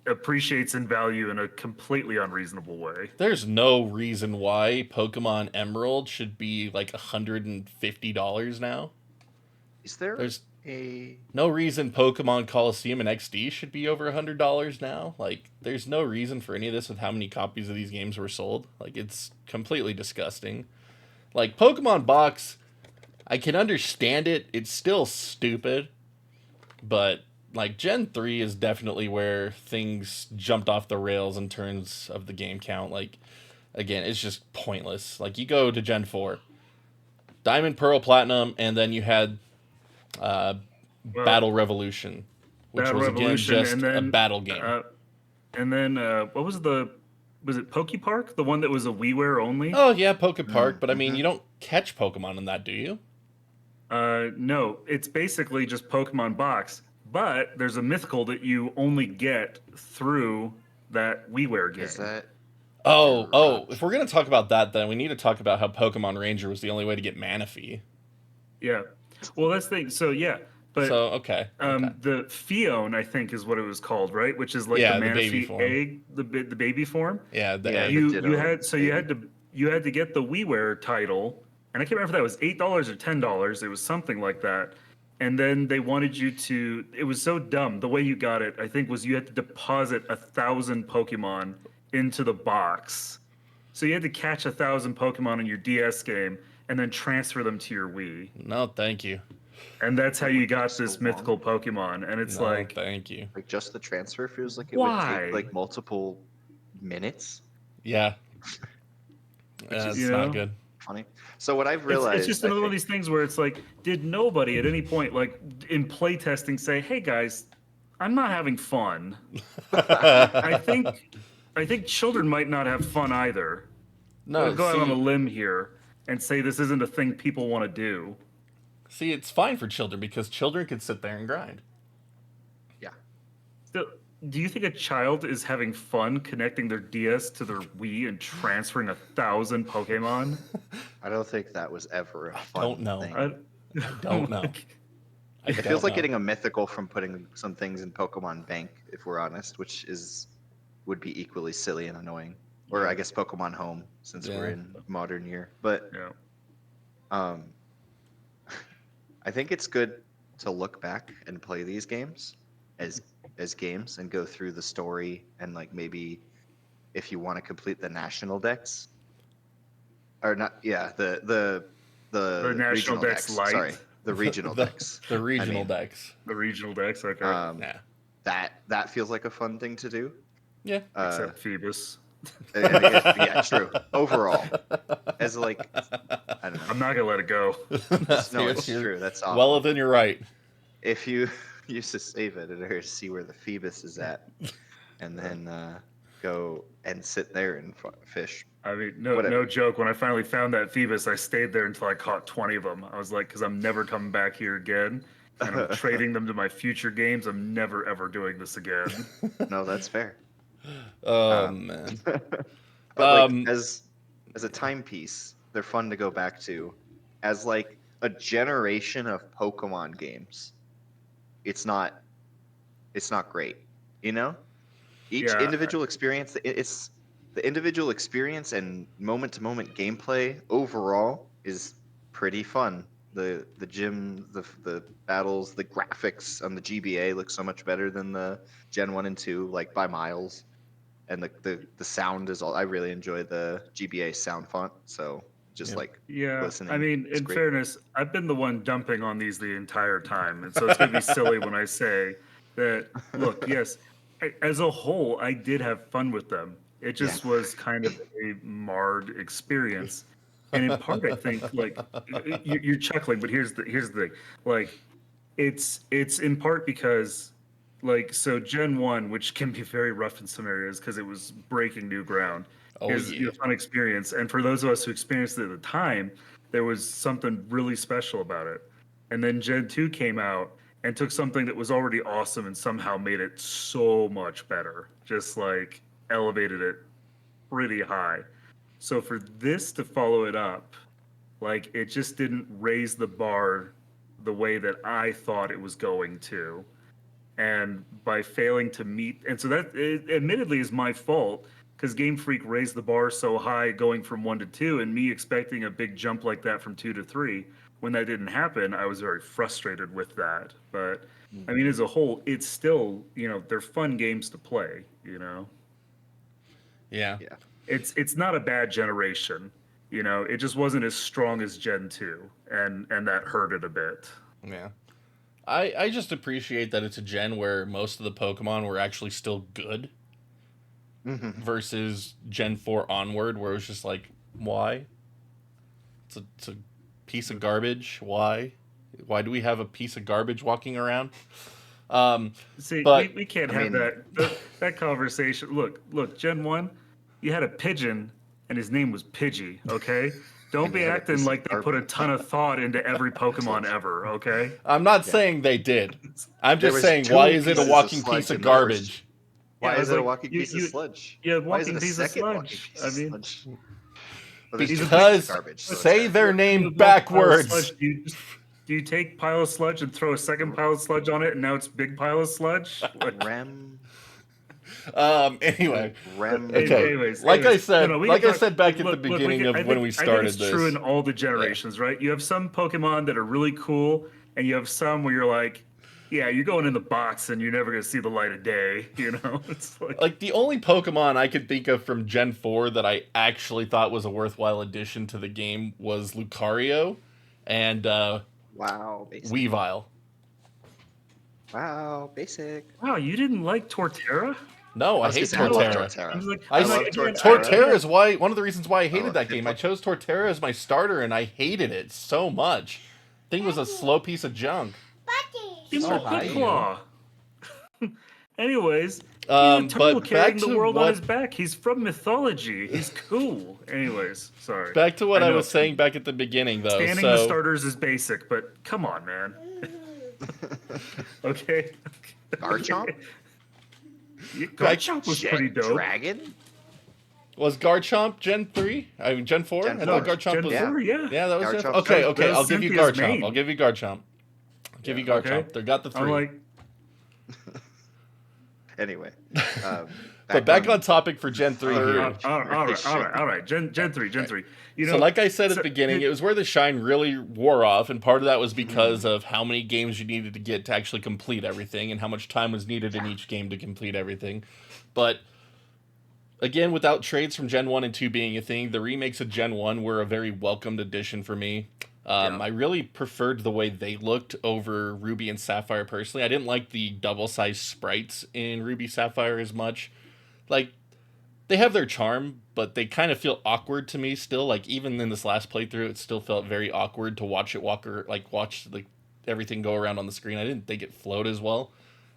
appreciates in value in a completely unreasonable way. There's no reason why Pokemon Emerald should be like $150 now. Is there There's a no reason Pokemon Coliseum and XD should be over $100 now. Like, there's no reason for any of this with how many copies of these games were sold. Like, it's completely disgusting. Like, Pokemon Box, I can understand it. It's still stupid. But, like, Gen 3 is definitely where things jumped off the rails in terms of the game count. Like, again, it's just pointless. Like, you go to Gen 4, Diamond, Pearl, Platinum, and then you had Battle Revolution, which Battle was Revolution, again just and then, a battle game. And then what was it Poke Park? The one that was a WiiWare only? Oh yeah, Poke Park, but I mean, you don't catch Pokemon in that, do you? No, it's basically just Pokemon Box, but there's a mythical that you only get through that WiiWare game. is that Oh, if we're gonna talk about that, then we need to talk about how Pokemon Ranger was the only way to get Manaphy. Yeah. Well, that's the thing. So yeah, but So okay. the Fion, I think, is what it was called, right? Which is like Yeah, the the baby Manaphy form. egg, the baby form. Yeah, the Yeah, egg. you- You Ditto had to get the WiiWare title, and I can't remember if that was $8 or $10. It was something like that. And then they wanted you to. It was so dumb. The way you got it, I think, was you had to deposit 1,000 Pokemon into the box. So you had to catch 1,000 Pokemon in your DS game and then transfer them to your Wii. No, thank you. And that's how you got So this long. mythical Pokemon. And it's No, like, thank you. like just the transfer feels like it Why? would take like multiple minutes. Yeah. is, That's you not know, good. Funny. So what I've realized, it's just another one of these things where it's like, did nobody at any point, like in playtesting, say, "Hey guys, I'm not having fun." I think children might not have fun either. No, I'll go out on a see, limb here and say this isn't a thing people want to do. it's fine for children because children can sit there and grind. Yeah. Still, do you think a child is having fun connecting their DS to their Wii and transferring 1,000 Pokemon? I don't think that was ever a fun don't know. thing. I don't know. It feels like getting a mythical from putting some things in Pokemon Bank, if we're honest, which would be equally silly and annoying. Or I guess Pokemon Home, since we're Yeah. in modern year. But Yeah. I think it's good to look back and play these games as games and go through the story and like maybe if you want to complete the national decks or not, yeah, the National regional Dex decks. Lite. Sorry, the regional decks. The regional mean, decks. The regional decks, okay. Yeah. That feels like a fun thing to do. Yeah. Except Phoebus. Yeah, true. Overall, as like, I don't know. I'm not gonna let it go. No, it's You're true. That's awful. well within your right. If you used to save it in order to see where the Phoebus is at, and then go and sit there and fish. I mean, Whatever. no joke. When I finally found that Phoebus, I stayed there until I caught 20 of them. I was like, because I'm never coming back here again, and I'm trading them to my future games. I'm never ever doing this again. No, that's fair. Oh Um, man. but like Um, as a timepiece, they're fun to go back to. As like a generation of Pokemon games, it's not great. You know, each Yeah, individual experience, it's the individual experience and moment to moment gameplay overall is pretty fun. The gym, the battles, the graphics on the GBA look so much better than the Gen 1 and 2, like by miles. And the sound is all. I really enjoy the GBA sound font, so just Yep. like yeah. I listening, mean, it's in great. fairness, I've been the one dumping on these the entire time, and so it's gonna be silly when I say that. Look, yes, as a whole, I did have fun with them. It Yeah. just was kind of a marred experience, and in part, I think like you're chuckling, but here's the thing, like it's in part because like so Gen 1, which can be very rough in some areas because it was breaking new ground, oh is yeah. a fun experience. And for those of us who experienced it at the time, there was something really special about it. And then Gen 2 came out and took something that was already awesome and somehow made it so much better. Just like elevated it pretty high. So for this to follow it up, like it just didn't raise the bar the way that I thought it was going to. And by failing to meet, and so that admittedly is my fault because Game Freak raised the bar so high going from 1 to 2, and me expecting a big jump like that from 2 to 3. When that didn't happen, I was very frustrated with that. But I mean, as a whole, it's still, they're fun games to play. Yeah. Yeah. It's not a bad generation. It just wasn't as strong as Gen 2, and that hurt it a bit. Yeah. I just appreciate that it's a gen where most of the Pokemon were actually still good Mhm. versus Gen 4 onward, where it was just like, why? It's a piece of garbage. Why? Why do we have a piece of garbage walking around? Um, See, but we can't I have mean, that conversation. Look, Gen 1, you had a pigeon and his name was Pidgey, okay? Don't and you be had a acting piece of like they put a ton garbage. of thought into every Pokemon ever, okay? I'm not Yeah. saying they did. I'm There just was saying, why two is it a pieces of walking piece sludge of in the first. garbage? Yeah, Why I is was it a like, walking piece of sludge? you had Why is it walking a piece of second walking sludge. piece I of mean, sludge? Well, there's he's two a pieces big of Because garbage, so it's say fair. their you name have one pile of sludge. backwards. Do you take pile of sludge and throw a second pile of sludge on it, and now it's big pile of sludge? Like, Rem, Anyway, okay. Remember. anyways, no, we can Like I talk. said back at the Look, we beginning can. of when we I think started it's true in this. all the Yeah. generations, right? You have some Pokemon that are really cool, and you have some where you're like, yeah, you're going in the box, and you're never gonna see the light of day. It's like, Like the only Pokemon I could think of from Gen 4 that I actually thought was a worthwhile addition to the game was Lucario and Wow, basic. Weavile. Wow, basic. wow, you didn't like Torterra? No, I I was gonna hate say I love Torterra. I'm Torterra. like, I I'm like love again, Torterra. Torterra is why one of the reasons why I I hated love that game. I Piplup. chose Torterra as my starter and I hated it so much. Thing was a slow piece of junk. Give him Oh, a hi, foot you. claw. Anyways, he's a turtle But back carrying the to world on what his back. He's from mythology. He's cool. Anyways, sorry. back to what I I know was saying back at the beginning though. standing the So starters is basic, but come on, man. Okay. Garchomp? back Garchomp was Jet pretty dope. Dragon? was Garchomp Gen 3? I mean Gen 4? Gen I four. thought Garchomp Gen was 4, yeah. Yeah, that was Gen 4. Garchomp's Okay, Gen okay, That I'll was give you Cynthia's Garchomp. main. I'll give you Garchomp. I'll give you Garchomp. Okay. They got the 3. I'm like, Anyway. But back on topic for Gen 3 here. all right. Gen 3, Gen 3. So like I said at so the beginning, it was where the shine really wore off, and part of that was because Mm-hmm. of how many games you needed to get to actually complete everything, and how much time was needed in each game to complete everything. But again, without trades from Gen 1 and 2 being a thing, the remakes of Gen 1 were a very welcomed addition for me. Yeah. I really preferred the way they looked over Ruby and Sapphire personally. I didn't like the double-sized sprites in Ruby Sapphire as much. Like, they have their charm, but they kind of feel awkward to me still. Like, even in this last playthrough, it still felt very awkward to watch it watch everything go around on the screen. I didn't think it flowed as well.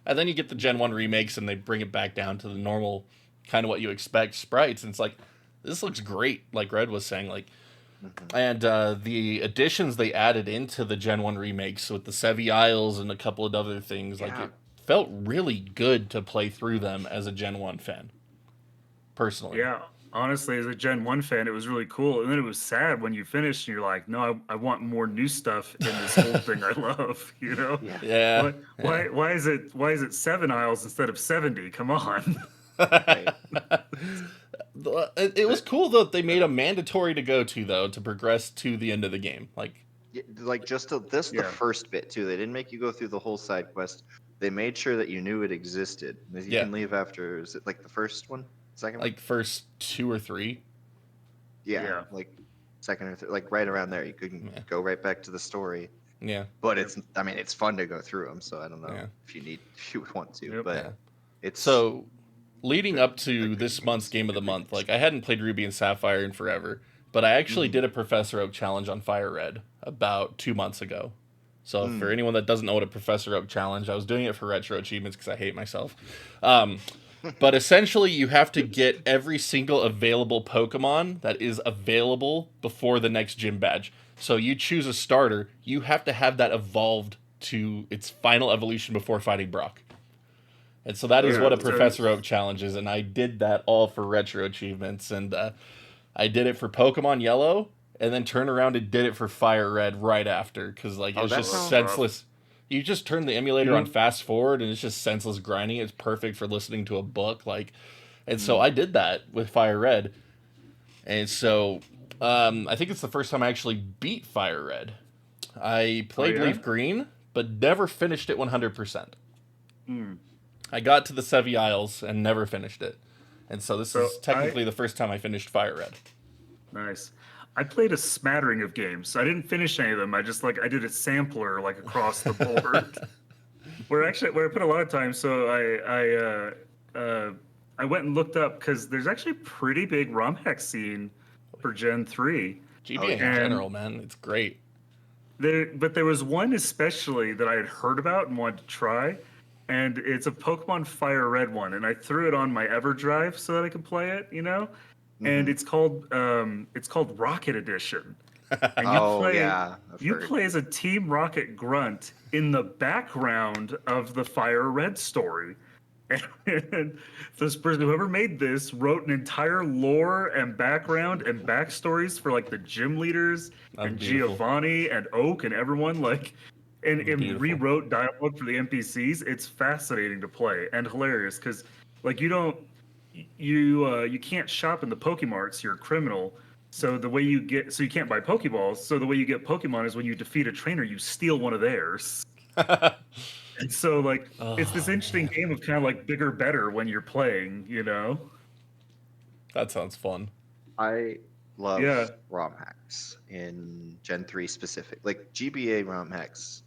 And then you get the Gen 1 remakes and they bring it back down to the normal kind of what you expect sprites, and it's like, this looks great, like Red was saying, like, Mhm. and the additions they added into the Gen 1 remakes with the Sevi Isles and a couple of other things, like, Yeah. it felt really good to play through them as a Gen 1 fan, personally. Yeah, honestly, as a Gen 1 fan, it was really cool. And then it was sad when you finished and you're like, no, I want more new stuff in this old thing I love, you know? Yeah. Yeah, Why, yeah. why is it 7 aisles instead of 70? Come on. Right. It was The, cool though that they made a mandatory to go to though to progress to the end of the game. Like, like just this the Yeah. first bit too. They didn't make you go through the whole side quest. They made sure that you knew it existed. That you yeah, can leave after. Is it like the first one, second one? like first 2 or 3. Yeah, Yeah. like second or third, like right around there. You can Yeah, go right back to the story. yeah, But Yep. I mean, it's fun to go through them. So I don't know yeah, if you would want to, Yep. but yeah. it's So, leading up to this month's game of the good month, remakes. like I hadn't played Ruby and Sapphire in forever, but I actually Mhm. did a Professor Oak challenge on Fire Red about 2 months ago. So for Mm. anyone that doesn't know what a Professor Oak challenge, I was doing it for retro achievements because I hate myself. Um, but essentially, you have to get every single available Pokemon that is available before the next gym badge. So you choose a starter, you have to have that evolved to its final evolution before fighting Brock. And so that is Okay. what a Yeah. So, Professor Oak challenge is, and I did that all for retro achievements, and I did it for Pokemon Yellow, and then turned around and did it for Fire Red right after, because like it Oh, was that just oh, that's sounds. rough. senseless. You just turn the You emulator on know, fast forward, and it's just senseless grinding. It's perfect for listening to a book, like, and so Mm. I did that with Fire Red, and so I think it's the first time I actually beat Fire Red. I oh, played yeah? Leaf Green, but never finished it 100%. Hmm. I got to the Sevi Isles and never finished it. And so this So is technically the first time I finished Fire Red. nice. I played a smattering of games. I didn't finish any of them. I did a sampler like across the board. Where I put a lot of time. So I went and looked up because there's actually a pretty big ROM hack scene for Gen 3. Oh GBA in yeah. And general, man, it's great. there was one especially that I had heard about and wanted to try, and it's a Pokemon Fire Red one, and I threw it on my EverDrive so that I could play it, you know. And Hmm. it's called Rocket Edition, and Oh yeah. I've you heard. play as a Team Rocket grunt in the background of the Fire Red story. And this person, whoever made this, wrote an entire lore and background and backstories for like the gym leaders That's and beautiful. Giovanni and Oak and everyone, like, That's and beautiful. rewrote dialogue for the NPCs. It's fascinating to play and hilarious because, like, you can't shop in the Pokemarts. You're a criminal. So you can't buy Pokeballs. So the way you get Pokemon is when you defeat a trainer, you steal one of theirs. And so, like, it's this Oh interesting man, game of kind of like bigger, better when you're playing, you know? that sounds fun. I love Yeah. ROM hacks in Gen 3 specific. Like GBA ROM hacks.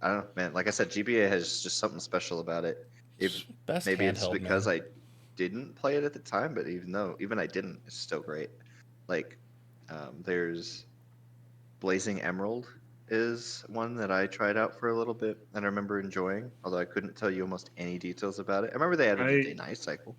I don't know, man. Like I said, GBA has just something special about it. If Best maybe it's handheld, because man. I didn't play it at the time, but even I didn't, it's still great. Like there's Blazing Emerald is one that I tried out for a little bit and I remember enjoying, although I couldn't tell you almost any details about it. I remember they added a I day-night cycle.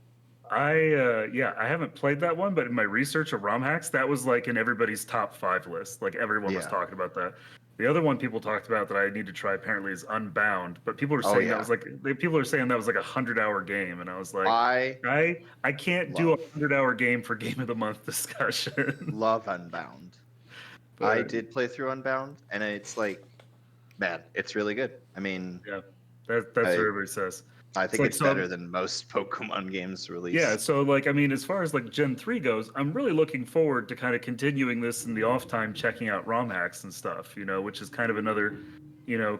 yeah, I haven't played that one, but in my research of ROM hacks, that was like in everybody's top 5 list. Like everyone was Yeah. talking about that. The other one people talked about that I need to try apparently is Unbound, but people are Oh saying that yeah. was like people are saying that was like a 100-hour game, and I was like, I I can't do a love 100-hour game for game of the month discussion. love Unbound. I But did play through Unbound, and it's like, man, it's really good. I mean, yeah, that's what I everybody says. I It's think like it's better so. than most Pokemon games Yeah, released. so like I mean, as far as like Gen 3 goes, I'm really looking forward to kind of continuing this in the off time, checking out ROM hacks and stuff, you know, which is kind of another,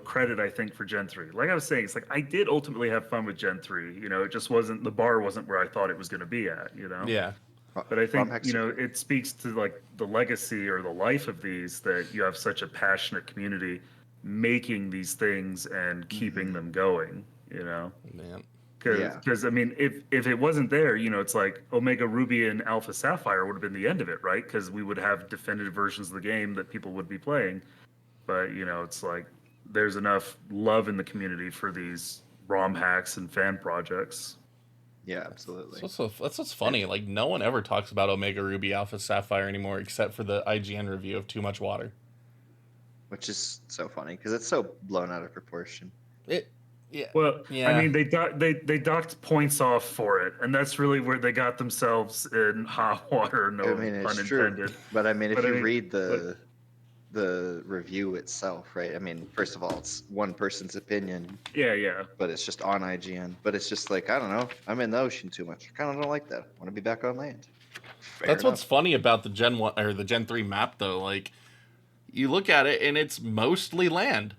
credit I think for Gen 3. Like I was saying, it's like I did ultimately have fun with Gen 3, it just wasn't the bar wasn't where I thought it was going to be at, you know. Yeah, But I ROM think, hacks are great. it speaks to like the legacy or the life of these that you have such a passionate community making these things and keeping Hmm. them going, you know. man. Yeah, Because I mean, if it wasn't there, it's like Omega Ruby and Alpha Sapphire would have been the end of it, right? Because we would have definitive versions of the game that people would be playing. But it's like there's enough love in the community for these ROM hacks and fan projects. Yeah, absolutely. That's what's funny. Like, no one ever talks about Omega Ruby Alpha Sapphire anymore, except for the IGN review of Too Much Water. Which is so funny because it's so blown out of proportion. Yeah. Well, Yeah. I mean, they docked points off for it, and that's really where they got themselves in hot water. No I mean, it's pun true. intended. But I mean, if you read like, the review itself, right? I mean, first of all, it's one person's opinion, yeah. but it's just on IGN. But it's just like, I don't know. I'm in the ocean too much. I kind of don't like that. I want to be back on land. That's what's funny about the Gen 1 or the Gen 3 map, though. Like, you look at it and it's mostly land.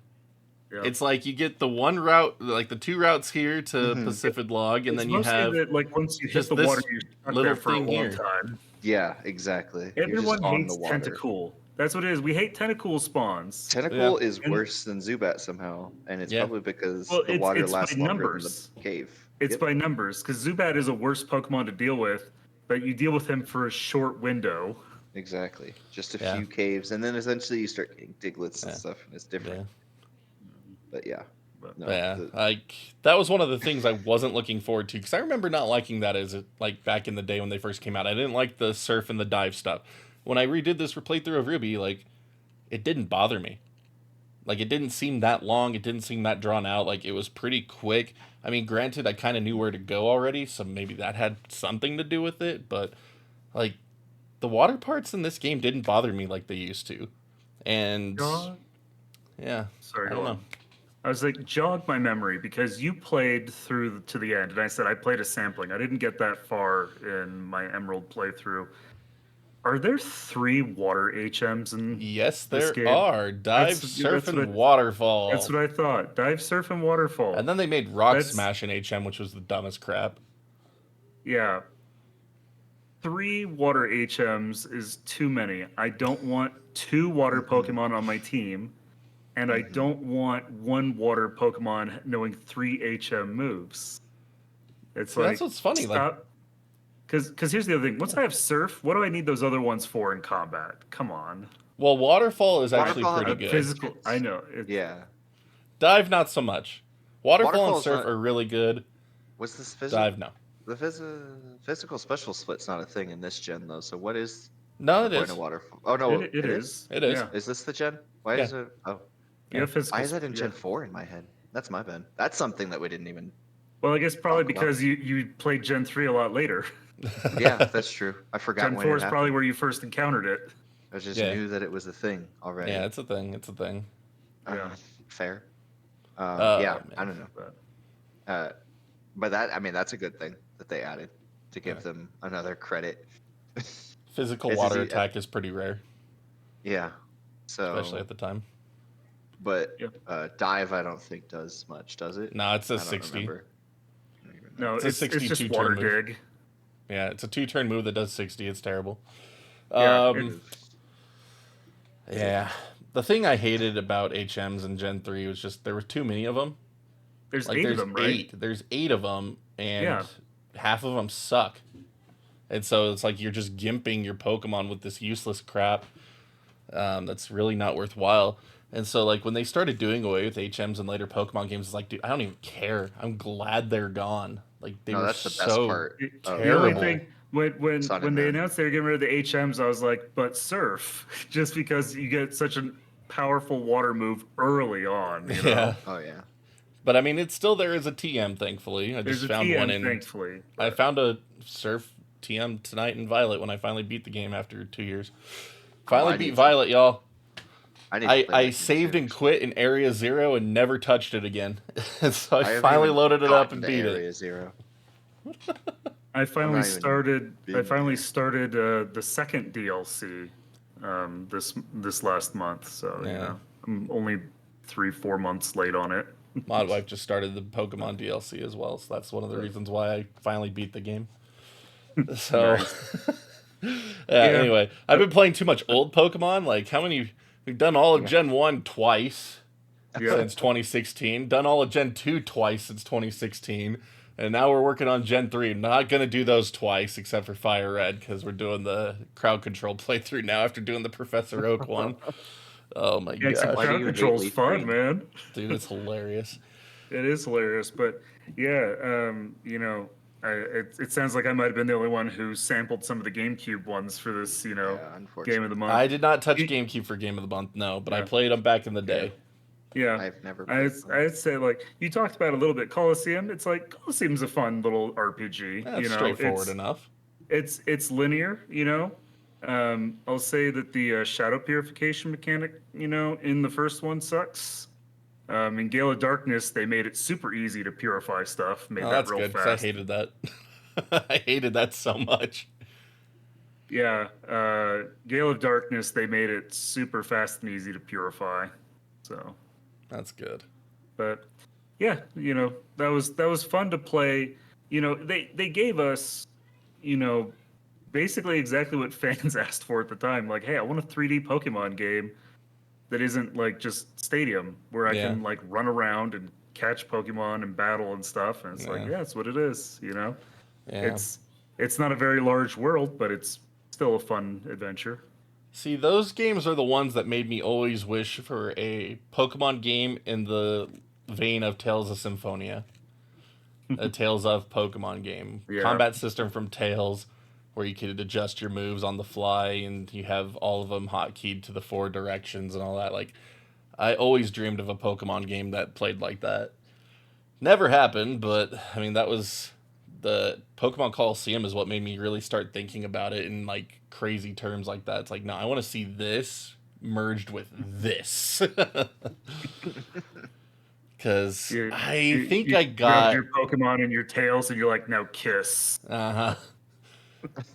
Yeah. It's like you get the one route, like the two routes here to Pacific Log, and It's then you mostly have that, like, once you hit just the this water, you're stuck little there for a thing long here. time. Yeah, exactly. You're Everyone just on hates the water. Tentacool. That's what it is. We hate Tentacool spawns. Tentacle Yeah. is worse than Zubat somehow, and it's Yeah. probably because Well, the water it's by lasts longer than numbers. the cave. It's Yep. by numbers, because Zubat is a worse Pokemon to deal with, but you deal with him for a short window. Exactly. Just a Yeah. few caves, and then eventually you start getting Diglets and Yeah. stuff, and it's different. But yeah. No, Yeah, like that was one of the things I wasn't looking forward to because I remember not liking that as like back in the day when they first came out. I didn't like the surf and the dive stuff. When I redid this playthrough of Ruby, like it didn't bother me. Like it didn't seem that long. It didn't seem that drawn out. Like it was pretty quick. I mean, granted, I kind of knew where to go already, so maybe that had something to do with it. But like the water parts in this game didn't bother me like they used to, and yeah, Sorry, I don't know. I was like, jog my memory because you played through to the end, and I said I played a sampling. I didn't get that far in my Emerald playthrough. Are there 3 water HMs in Yes, this there game? are. Dive, surf, and waterfall. That's what I thought. Dive, surf, and waterfall. And then they made Rock Smash in HM, which was the dumbest crap. Yeah. 3 water HMs is too many. I don't want 2 water Pokemon on my team, and I don't want 1 water Pokemon knowing 3 HM moves. It's See, like, that's what's funny. stop. Because here's the other thing. Once I have Surf, what do I need those other ones for in combat? Come on. Well, Waterfall is actually Waterfall pretty good. Physical. I know. Yeah. Dive, not so much. Waterfall and Surf not- are really good. What's this physical? Dive, no. The physical special split's not a thing in this gen though. So what is No, it the point is. of waterfall? Oh no, It is. It is. Yeah. Is this the gen? Why Yeah. is it? Oh, Yeah, physical. why is that in Gen yeah. 4 in my head? That's my bad. That's something that we didn't even. Well, I guess probably Talk about. because you played Gen 3 a lot later. Yeah, that's true. I forgot Gen when 4 it is happened. probably where you first encountered it. I just Yeah. knew that it was a thing already. Yeah, it's a thing. It's a thing. Yeah. Fair. Oh, yeah, man. I don't know. But But that, I mean, that's a good thing that they added to give them another credit. Physical Is water he- attack is pretty rare, Yeah. So, especially at the time. but Yeah. dive, I don't think does much, does it? No, it's a I don't 60. remember. I don't even know. no, It's a it's 62 just turn water move. dig. Yeah, it's a 2-turn move that does 60. It's terrible. Yeah, Yeah. The thing I hated about HMs in Gen 3 was just there were too many of them. There's Like 8 there's of them, right? 8. There's 8 of them, and Yeah. half of them suck. And so it's like you're just gimping your Pokemon with this useless crap that's really not worthwhile. And so like when they started doing away with HMs in later Pokemon games, it's like, dude, I don't even care. I'm glad they're gone. Like they No, were that's the best so part. The only terrible. thing when Sun they and Moon. announced they were getting rid of the HMs, I was like, but Surf, just because you get such a powerful water move early on. You know? Yeah. Oh yeah. But I mean, it's still there as a TM, thankfully. I There's just a found TM, one in. thankfully. I but- found a Surf TM tonight in Violet when I finally beat the game after 2 years. Finally I beat need to- Violet, y'all. I, need to play that I game saved too. and quit in Area 0 and never touched it again. So I haven't finally even loaded it up gotten and to beat it. Area 0. I finally not even started. been I finally there. started the second DLC this last month. So Yeah. you know, I'm only 3-4 months late on it. Mod Wife just started the Pokemon DLC as well, so that's one of the reasons why I finally beat the game. So, anyway, I've been playing too much old Pokemon. Like, how many? We've done all of Gen 1 twice Yeah. since 2016, done all of Gen 2 twice since 2016, and now we're working on Gen 3. Not going to do those twice, except for Fire Red, because we're doing the crowd control playthrough now after doing the Professor Oak one. Oh my Yeah, gosh. Why do crowd you hate control's Leaf fun, Green? man. Dude, it's hilarious. It is hilarious, but yeah, you know, It sounds like I might have been the only one who sampled some of the GameCube ones for this, Yeah, game of the unfortunately. month. I did not touch You- GameCube for Game of the Month, no, but I Yeah. played them back in the day. Yeah. I've never I'd, played them. I'd say, like, you talked about a little bit Coliseum. It's like Coliseum's a fun little RPG. That's straightforward enough. It's linear. I'll say that the shadow purification mechanic, in the first one sucks. In Gale of Darkness, they made it super easy to purify stuff. Made Oh, that that's real good because I fast. hated that. I hated that so much. Yeah, Gale of Darkness, they made it super fast and easy to purify. So, That's good. but yeah, that was fun to play. They gave us, you know, basically exactly what fans asked for at the time. Like, hey, I want a 3D Pokemon game that isn't like just Stadium, where I Yeah. can like run around and catch Pokemon and battle and stuff. And it's like, Yeah. yeah, it's what it is. Yeah. It's not a very large world, but it's still a fun adventure. See, those games are the ones that made me always wish for a Pokemon game in the vein of Tales of Symphonia. A Tales of Pokemon game. Yeah. Combat system from Tales, where you could adjust your moves on the fly and you have all of them hotkeyed to the 4 directions and all that. Like, I always dreamed of a Pokemon game that played like that. Never happened, but I mean, that was the Pokemon Coliseum is what made me really start thinking about it in like crazy terms like that. It's like, no, I want to see this merged with this. Because I think I grabbed got. your Pokemon and your tails, and you're like, now kiss. Uh-huh.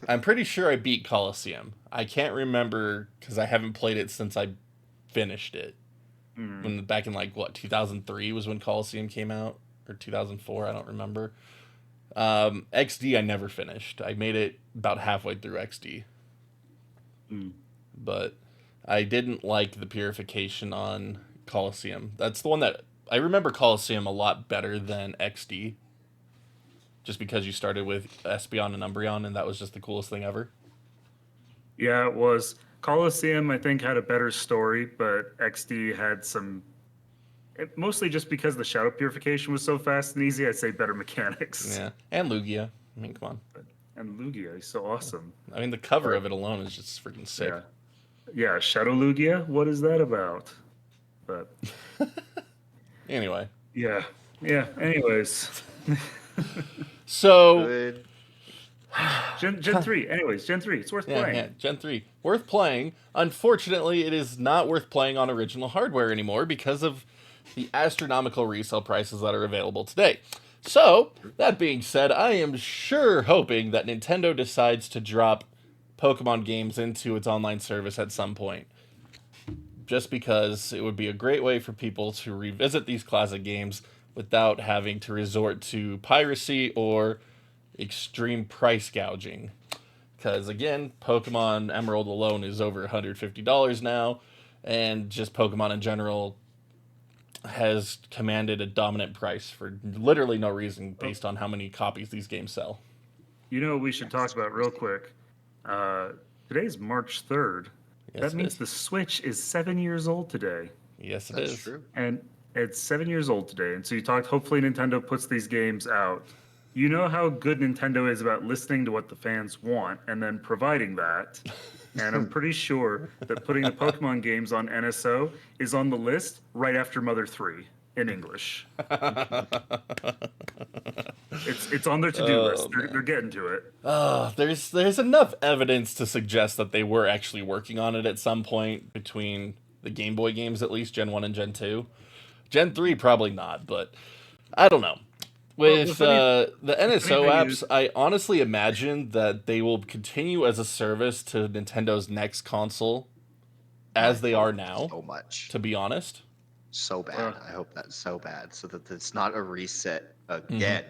I'm pretty sure I beat Coliseum. I can't remember because I haven't played it since I finished it. When back in like what 2003 was when Coliseum came out, or 2004, I don't remember. XD I never finished. I made it about halfway through XD, but I didn't like the purification on Coliseum. That's the one that I remember Coliseum a lot better than XD. Just because you started with Espeon and Umbreon, and that was just the coolest thing ever. Yeah, it was. Coliseum, I think, had a better story, but XD had some. Mostly just because the shadow purification was so fast and easy, I'd say better mechanics. Yeah, and Lugia. I mean, come on. And Lugia, he's so awesome. I mean, the cover of it alone is just freaking sick. Yeah, Shadow Lugia, what is that about? But Anyway, yeah. Anyways, so Good. Gen 3. Anyways, Gen 3. It's worth playing. yeah, Gen 3 worth playing. Unfortunately, it is not worth playing on original hardware anymore because of the astronomical resale prices that are available today. So, that being said, I am sure hoping that Nintendo decides to drop Pokemon games into its online service at some point. Just because it would be a great way for people to revisit these classic games without having to resort to piracy or extreme price gouging. Because again, Pokemon Emerald alone is over $150 now, and just Pokemon in general has commanded a dominant price for literally no reason based on how many copies these games sell. You know what we should talk about real quick? Today's March 3rd. Yes, That it means is. the Switch is 7 years old today. Yes, it That's is. true. And it's 7 years old today. And so you talked, hopefully Nintendo puts these games out. You know how good Nintendo is about listening to what the fans want and then providing that. And I'm pretty sure that putting the Pokemon games on NSO is on the list right after Mother 3 in English. It's on their to-do list. They're getting to it. There's enough evidence to suggest that they were actually working on it at some point between the Game Boy games, at least Gen 1 and Gen 2. Gen 3 probably not, but I don't know. With the NSO apps, I honestly imagine that they will continue as a service to Nintendo's next console as they are now, So much. to be honest. So bad. I hope that's so bad so that it's not a reset again.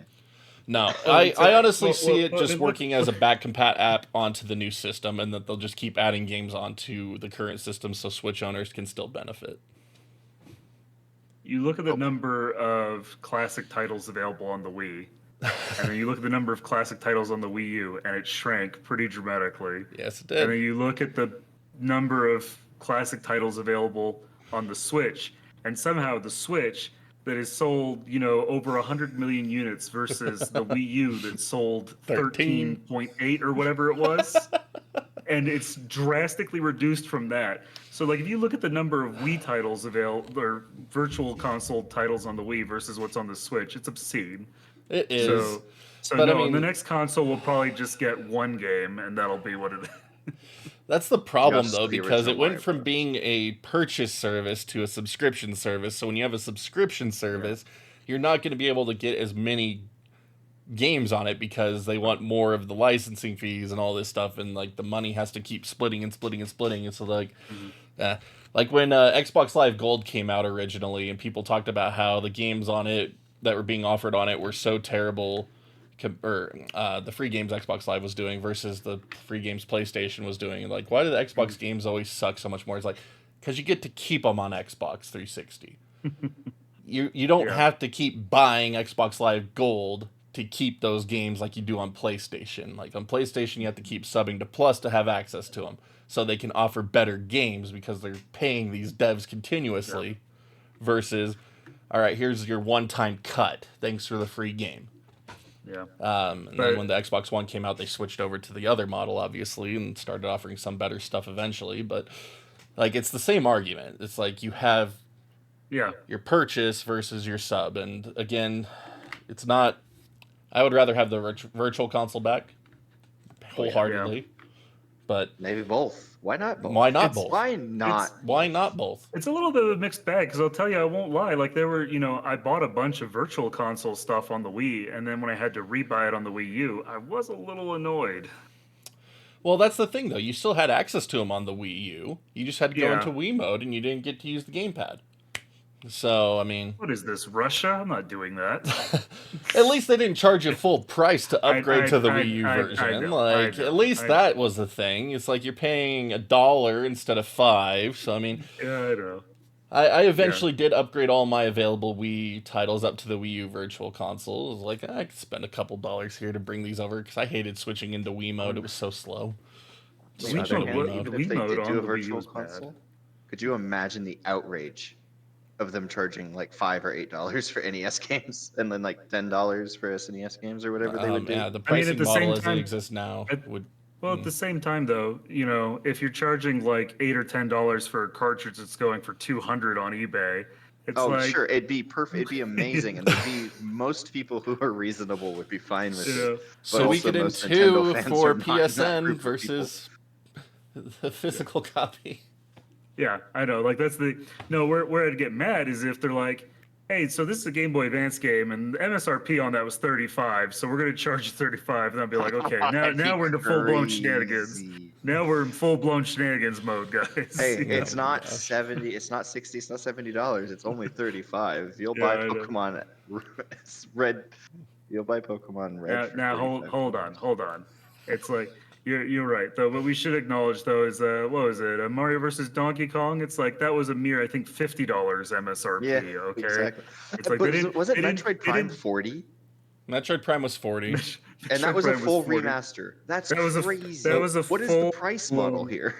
No, Oh, I honestly see it well, just look- working as a back compat app onto the new system, and that they'll just keep adding games onto the current system so Switch owners can still benefit. You look at the number of classic titles available on the Wii, and then you look at the number of classic titles on the Wii U, and it shrank pretty dramatically. Yes, it And then did. you look at the number of classic titles available on the Switch, and somehow the Switch that is sold, over 100 million units versus the Wii U that sold 13. 13.8 or whatever it was. And it's drastically reduced from that. So, like, if you look at the number of Wii titles available or virtual console titles on the Wii versus what's on the Switch, it's obscene. It is. So but no, I mean, the next console will probably just get one game, and that'll be what it is. that's the problem, Just though, the because it original went Mario from Bros. being a purchase service to a subscription service. So when you have a subscription service, you're not going to be able to get as many games on it because they want more of the licensing fees and all this stuff, and like the money has to keep splitting and splitting and splitting. And so like when Xbox Live Gold came out originally, and people talked about how the games on it that were being offered on it were so terrible, or the free games Xbox Live was doing versus the free games PlayStation was doing. Like, why do the Xbox games always suck so much more? It's like, because you get to keep them on Xbox 360. You don't have to keep buying Xbox Live Gold to keep those games like you do on PlayStation. Like on PlayStation, you have to keep subbing to Plus to have access to them, so they can offer better games because they're paying these devs continuously. Versus, all right, here's your one-time cut. Thanks for the free game. Yeah. And then when the Xbox One came out, they switched over to the other model, obviously, and started offering some better stuff eventually. But like, it's the same argument. It's like you have your purchase versus your sub, and again, it's not. I would rather have the virtual console back, wholeheartedly. But maybe both. Why not both? Why not both? Why not? Why not both? It's a little bit of a mixed bag because I'll tell you, I won't lie. Like there were, I bought a bunch of virtual console stuff on the Wii, and then when I had to rebuy it on the Wii U, I was a little annoyed. Well, that's the thing, though. You still had access to them on the Wii U. You just had to go Yeah. into Wii mode, and you didn't get to use the gamepad. So, I mean, What is this, Russia? I'm not doing that. at least they didn't charge you full price to upgrade to the Wii U version. At least that was the thing. It's like you're paying $1 instead of $5. So, I mean, Yeah, I know. I eventually did upgrade all my available Wii titles up to the Wii U Virtual Console. It was like, I could spend a couple dollars here to bring these over, because I hated switching into Wii mode. It was so slow. On the Wii other mode- hand, what- even Wii if they mode did on do a the Wii U virtual was bad. console, could you imagine the outrage of them charging like $5 or $8 for NES games, and then like $10 for SNES games or whatever they would do? Yeah, the pricing at the model same as time- it exists now would. Well, at the same time, though, if you're charging like $8 or $10 for a cartridge that's going for $200 on eBay, it's Sure, it'd be perfect. It'd be amazing, and there'd be most people who are reasonable would be fine with it. So we also get most into Nintendo fans for are not in that PSN group of versus the physical copy. Yeah, I know. Like that's where I'd get mad is if they're like, hey, so this is a Game Boy Advance game, and the MSRP on that was $35, so we're gonna charge you $35, and I'll be like, okay, now we're into full blown shenanigans. Now we're in full blown shenanigans mode, guys. Hey, it's not 70. It's not 60. It's not $70. It's only 35. You'll buy I know. Pokemon Red. You'll buy Pokemon Red. for Now hold $35. on. It's like you're right though. What we should acknowledge though is what was it? Mario versus Donkey Kong. It's like that was a mere I think $50 MSRP. Yeah, okay. exactly. It's like But was it Metroid Prime 40? Metroid Prime was 40. And that was a Prime full 40. remaster. That's That was a- crazy. that was a What is the full price model blown- here?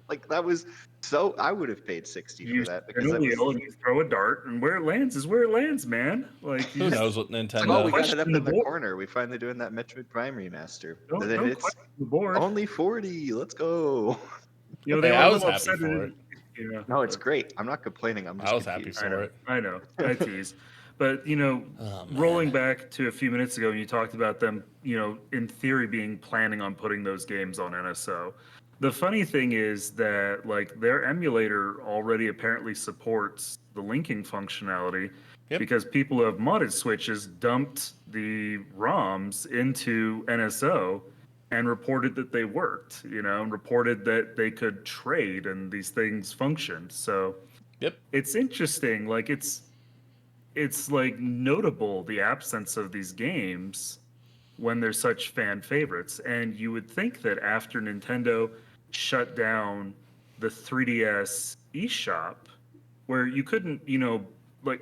Like that was so. I would have paid 60 You for that spin because a that was. wheel and you throw a dart, and where it lands is where it lands, man. Like you Who just- knows what Oh, we Nintendo? got it up question in the the board. corner. We finally doing that Metroid Prime remaster. Don't And then it's question the board. only 40. Let's go. They Hey, were I a was little happy upset for at it. No, it's great. I'm not complaining. I'm just I was happy confused. for it. I know. I tease. But, man. rolling back to a few minutes ago, you talked about them, in theory being planning on putting those games on NSO. The funny thing is that, like, their emulator already apparently supports the linking functionality because people who have modded Switches dumped the ROMs into NSO and reported that they worked, and reported that they could trade and these things functioned. So it's interesting. Like, it's like notable the absence of these games when they're such fan favorites. And you would think that after Nintendo shut down the 3DS eShop, where you couldn't, like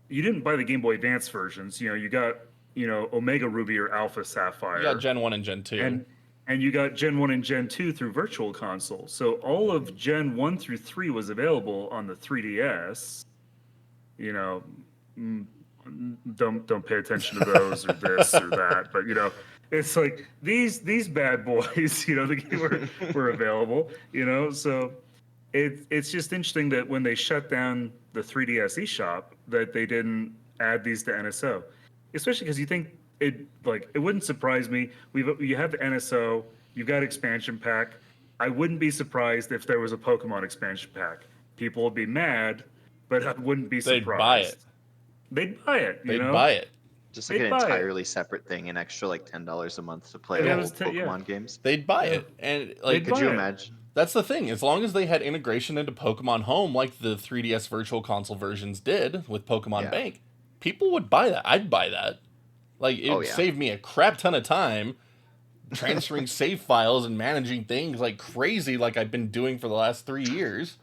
you didn't buy the Game Boy Advance versions, you got, Omega Ruby or Alpha Sapphire. You got Gen 1 and Gen 2. And you got Gen 1 and Gen 2 through Virtual Console. So all of Gen 1 through 3 was available on the 3DS. don't pay attention to those or this or that. But it's like these bad boys, were available. So it's just interesting that when they shut down the 3DS eShop, that they didn't add these to NSO, especially because you think it wouldn't surprise me. You have the NSO, you've got expansion pack. I wouldn't be surprised if there was a Pokemon expansion pack. People would be mad, but I wouldn't be surprised. They'd buy it. They'd buy it. Just like an entirely separate thing, an extra like $10 a month to play all Pokemon games. They'd buy it, and like, could you imagine? That's the thing. As long as they had integration into Pokemon Home, like the 3DS Virtual Console versions did with Pokemon Bank, people would buy that. I'd buy that. Like, it would save me a crap ton of time transferring save files and managing things like crazy, like I've been doing for the last 3 years.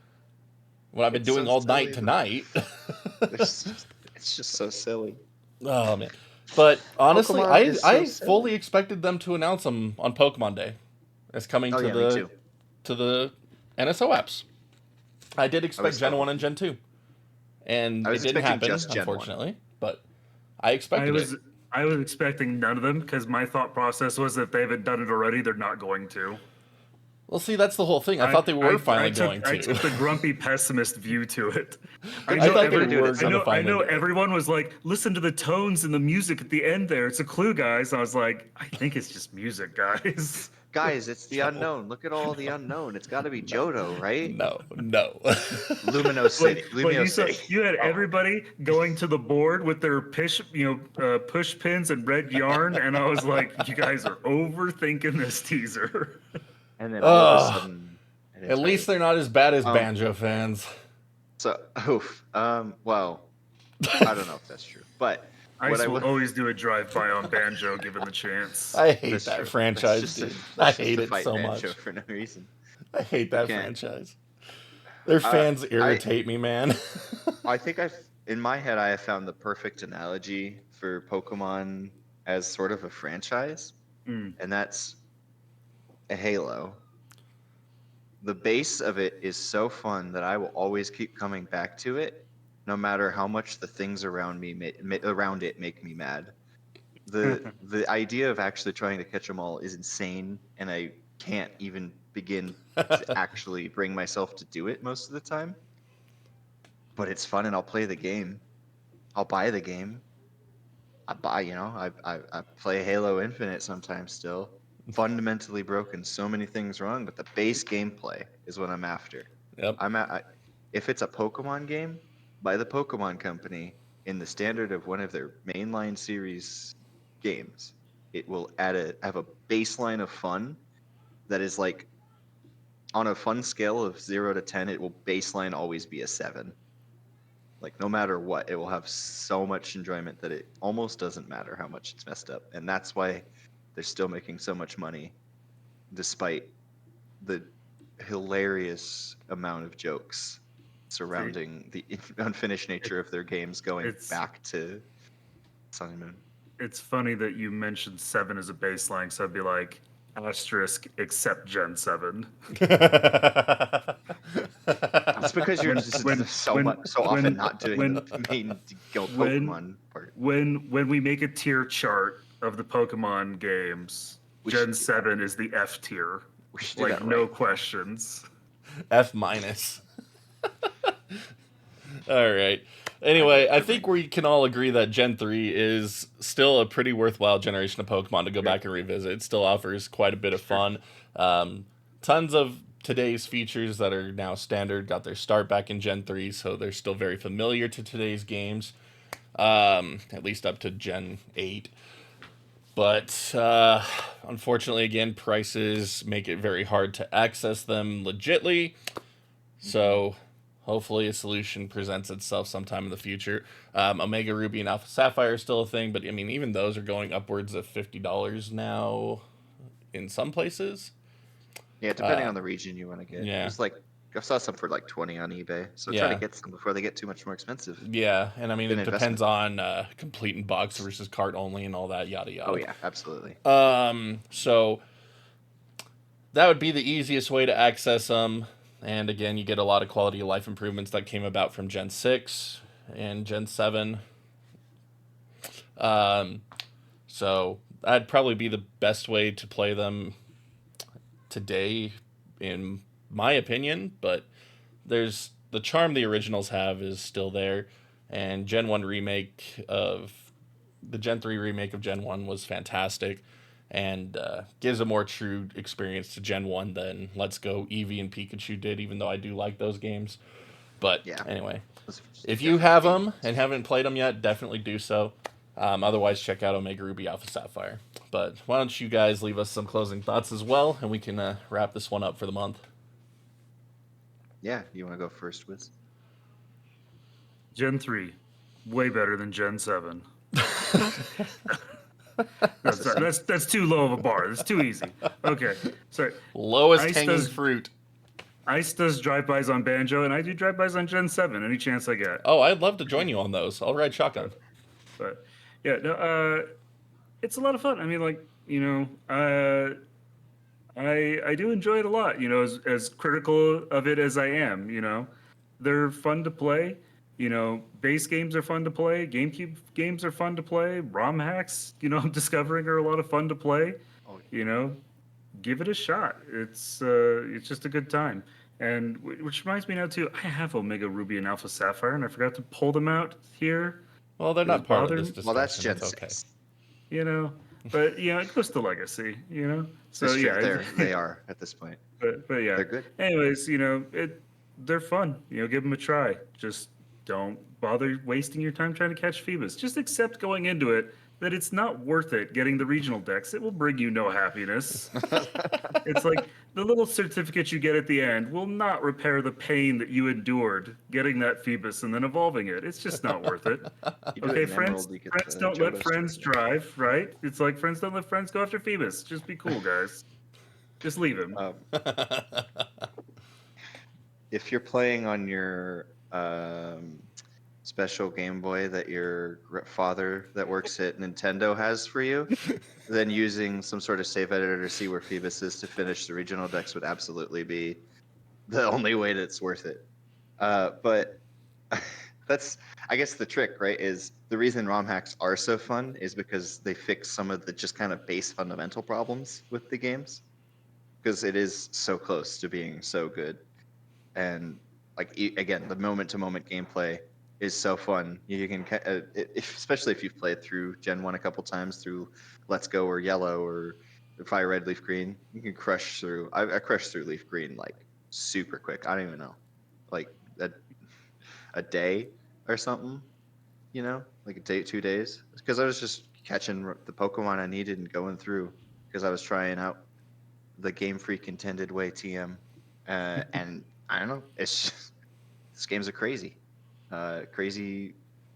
What I've been doing all night tonight. It's just so silly. Oh, man. But honestly, I fully expected them to announce them on Pokemon Day. It's coming to the NSO apps. I did expect Gen 1 and Gen 2. And it didn't happen, unfortunately. But I expected it. I was expecting none of them because my thought process was that if they haven't done it already, they're not going to. Well, see, that's the whole thing. I thought they were finally going to. I took the grumpy pessimist view to it. I know everyone was like, listen to the tones and the music at the end there. It's a clue, guys. I was like, I think it's just music, guys. Guys, it's the unknown. Look at all the unknown. It's got to be Johto, right? No. Lumino City. You had everybody going to the board with their push pins and red yarn, and I was like, you guys are overthinking this teaser. And then all of a sudden, at least they're not as bad as Banjo fans. So, well, I don't know if that's true, but I will always do a drive-by on Banjo given the chance. I hate that franchise, dude. I hate it so much. For no reason. I hate that franchise. Their fans irritate me, man. I think in my head, I have found the perfect analogy for Pokemon as sort of a franchise, and that's a Halo. The base of it is so fun that I will always keep coming back to it, no matter how much the things around it make me mad. The idea of actually trying to catch them all is insane, and I can't even begin to actually bring myself to do it most of the time. But it's fun, and I'll play the game. I'll buy the game. I play Halo Infinite sometimes still. Fundamentally broken, so many things wrong, but the base gameplay is what I'm after. Yep. If it's a Pokemon game by the Pokemon Company in the standard of one of their mainline series games, it will have a baseline of fun that is like, on a fun scale of 0 to 10, it will baseline always be a 7. Like, no matter what, it will have so much enjoyment that it almost doesn't matter how much it's messed up. And that's why they're still making so much money, despite the hilarious amount of jokes surrounding the unfinished nature of their games going back to Sun and Moon. It's funny that you mentioned 7 as a baseline, so I'd be like, asterisk, except Gen 7. It's because you're so often not doing the main Pokemon part. When we make a tier chart of the Pokemon games, Gen 7 is the F tier. Like, no questions. F-. All right. Anyway, I think we can all agree that Gen 3 is still a pretty worthwhile generation of Pokemon to go back and revisit. It still offers quite a bit of fun. Tons of today's features that are now standard got their start back in Gen 3, so they're still very familiar to today's games, at least up to Gen 8. But unfortunately, again, prices make it very hard to access them legitly. So hopefully a solution presents itself sometime in the future. Omega Ruby and Alpha Sapphire are still a thing, but I mean, even those are going upwards of $50 now in some places. Yeah, depending on the region you want to get. Yeah. It's like, I saw some for like 20 on eBay, so try to get some before they get too much more expensive. Yeah, and I mean, it depends on complete in box versus cart only and all that, yada yada. Oh yeah, absolutely. So that would be the easiest way to access them. And again, you get a lot of quality of life improvements that came about from Gen 6 and Gen 7. So that'd probably be the best way to play them today, in my opinion. But there's the charm the originals have is still there, and Gen 1 remake of the Gen 3 remake of Gen 1 was fantastic, and gives a more true experience to Gen 1 than Let's Go Eevee and Pikachu did, even though I do like those games. But Yeah. anyway, Those if you have them definitely- and haven't played them yet, definitely do so. Otherwise, check out Omega Ruby Alpha Sapphire. But why don't you guys leave us some closing thoughts as well, and we can wrap this one up for the month. Yeah, you want to go first, Wiz? Gen 3, way better than Gen 7. That's too low of a bar. That's too easy. Okay, sorry. Lowest Ice hanging does- fruit. Ice does drive-bys on Banjo, and I do drive-bys on Gen 7 any chance I get. Oh, I'd love to join you on those. I'll ride shotgun. But yeah, no, it's a lot of fun. I mean, like, I do enjoy it a lot. As critical of it as I am, they're fun to play. Base games are fun to play. GameCube games are fun to play. ROM hacks, I'm discovering are a lot of fun to play. Oh, Give it a shot. It's just a good time. And which reminds me now too, I have Omega Ruby and Alpha Sapphire, and I forgot to pull them out here. Well, they're not part of this discussion. well, that's Gen It's okay. 6. But it goes to legacy. So It's true, yeah, they are at this point. but yeah, They're good. Anyways, they're fun. Give them a try. Just don't bother wasting your time trying to catch Phoebus. Just accept going into it that it's not worth it getting the regional decks. It will bring you no happiness. It's like the little certificate you get at the end will not repair the pain that you endured getting that Phoebus and then evolving it. It's just not worth it. You do it Okay, in friends Emerald, you get friends the don't let Johto friends certificate. drive, right? It's like friends don't let friends go after Phoebus. Just be cool, guys. Just leave him. If you're playing on your special Game Boy that your father that works at Nintendo has for you, then using some sort of save editor to see where Phoebus is to finish the regional decks would absolutely be the only way that's worth it. But that's, I guess, the trick, right? Is the reason ROM hacks are so fun is because they fix some of the just kind of base fundamental problems with the games, because it is so close to being so good. And like again, the moment-to-moment gameplay is so fun. You can, especially if you've played through Gen 1 a couple times through Let's Go or Yellow or Fire Red, Leaf Green, you can crush through. I crushed through Leaf Green like super quick. I don't even know, like a day or something. Like a day, 2 days, because I was just catching the Pokemon I needed and going through because I was trying out the Game Freak intended way TM, and I don't know. It's just, this game's a crazy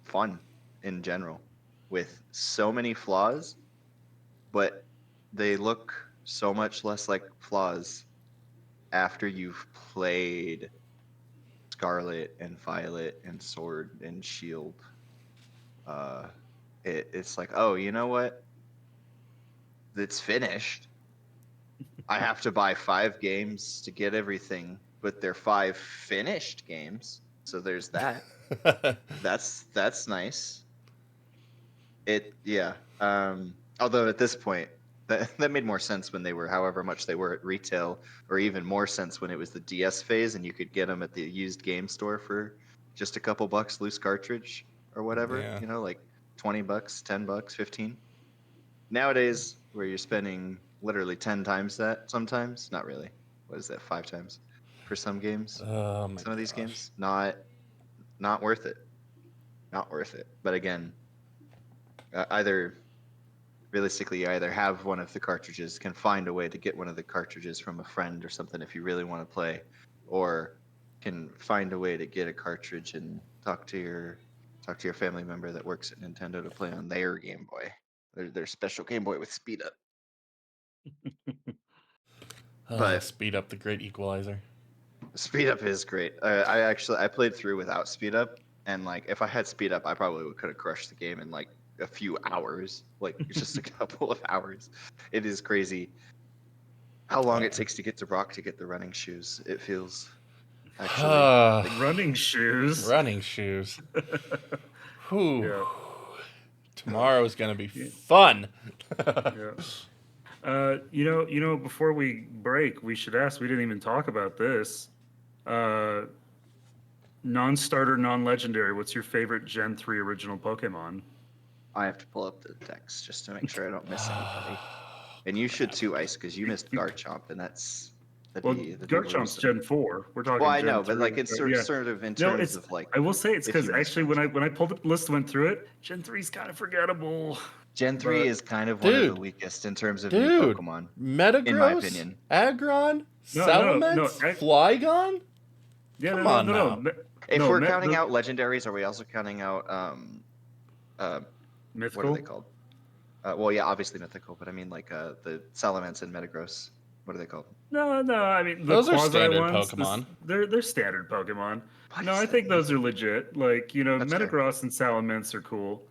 fun in general, with so many flaws, but they look so much less like flaws after you've played Scarlet and Violet and Sword and Shield. It's like, oh, you know what? It's finished. I have to buy 5 games to get everything, but they're 5 finished games. So there's that. That's nice. Yeah. Although at this point, that made more sense when they were however much they were at retail, or even more sense when it was the DS phase and you could get them at the used game store for just a couple bucks loose cartridge or whatever. Yeah. Like $20, $10, 15. Nowadays, where you're spending literally 10 times that sometimes, not really. What is that, 5 times for some games? Oh my Some of these gosh. games, not worth it. Not worth it. But again, either realistically, you either have one of the cartridges, can find a way to get one of the cartridges from a friend or something if you really want to play, or can find a way to get a cartridge and talk to your family member that works at Nintendo to play on their Game Boy. Their special Game Boy with speed up. But Speed up the great equalizer. speed up is great. I played through without speed up, and like if I had speed up, I probably could have crushed the game in like a few hours, like just a couple of hours. It is crazy how long it takes to get to Brock to get the running shoes. It feels actually Running shoes. Running shoes. Whew. Yeah. Tomorrow is gonna be fun. Yeah. Before we break, we should ask. We didn't even talk about this. Non-starter, non-legendary. What's your favorite Gen 3 original Pokemon? I have to pull up the text just to make sure I don't miss anybody. And you should too, Ice, because you missed Garchomp, and that'd be Garchomp's Gen 4. We're talking. Well, I Gen know, 3, but like it's sort of in terms of like. I will say it's if because you miss actually when I pulled up the list, went through it, Gen 3 is kind of forgettable. Gen 3 is kind of one of the weakest in terms of new Pokemon. Metagross, in my opinion. Aggron, Salamence, Flygon? Yeah, Come on now. If we're counting out legendaries, are we also counting out mythical? What are they called? Well, yeah, obviously mythical, but I mean like the Salamence and Metagross. What are they called? No. I mean those are quasi standard ones, Pokemon. They're standard Pokemon. No, I think those are legit. Like Metagross and Salamence are cool.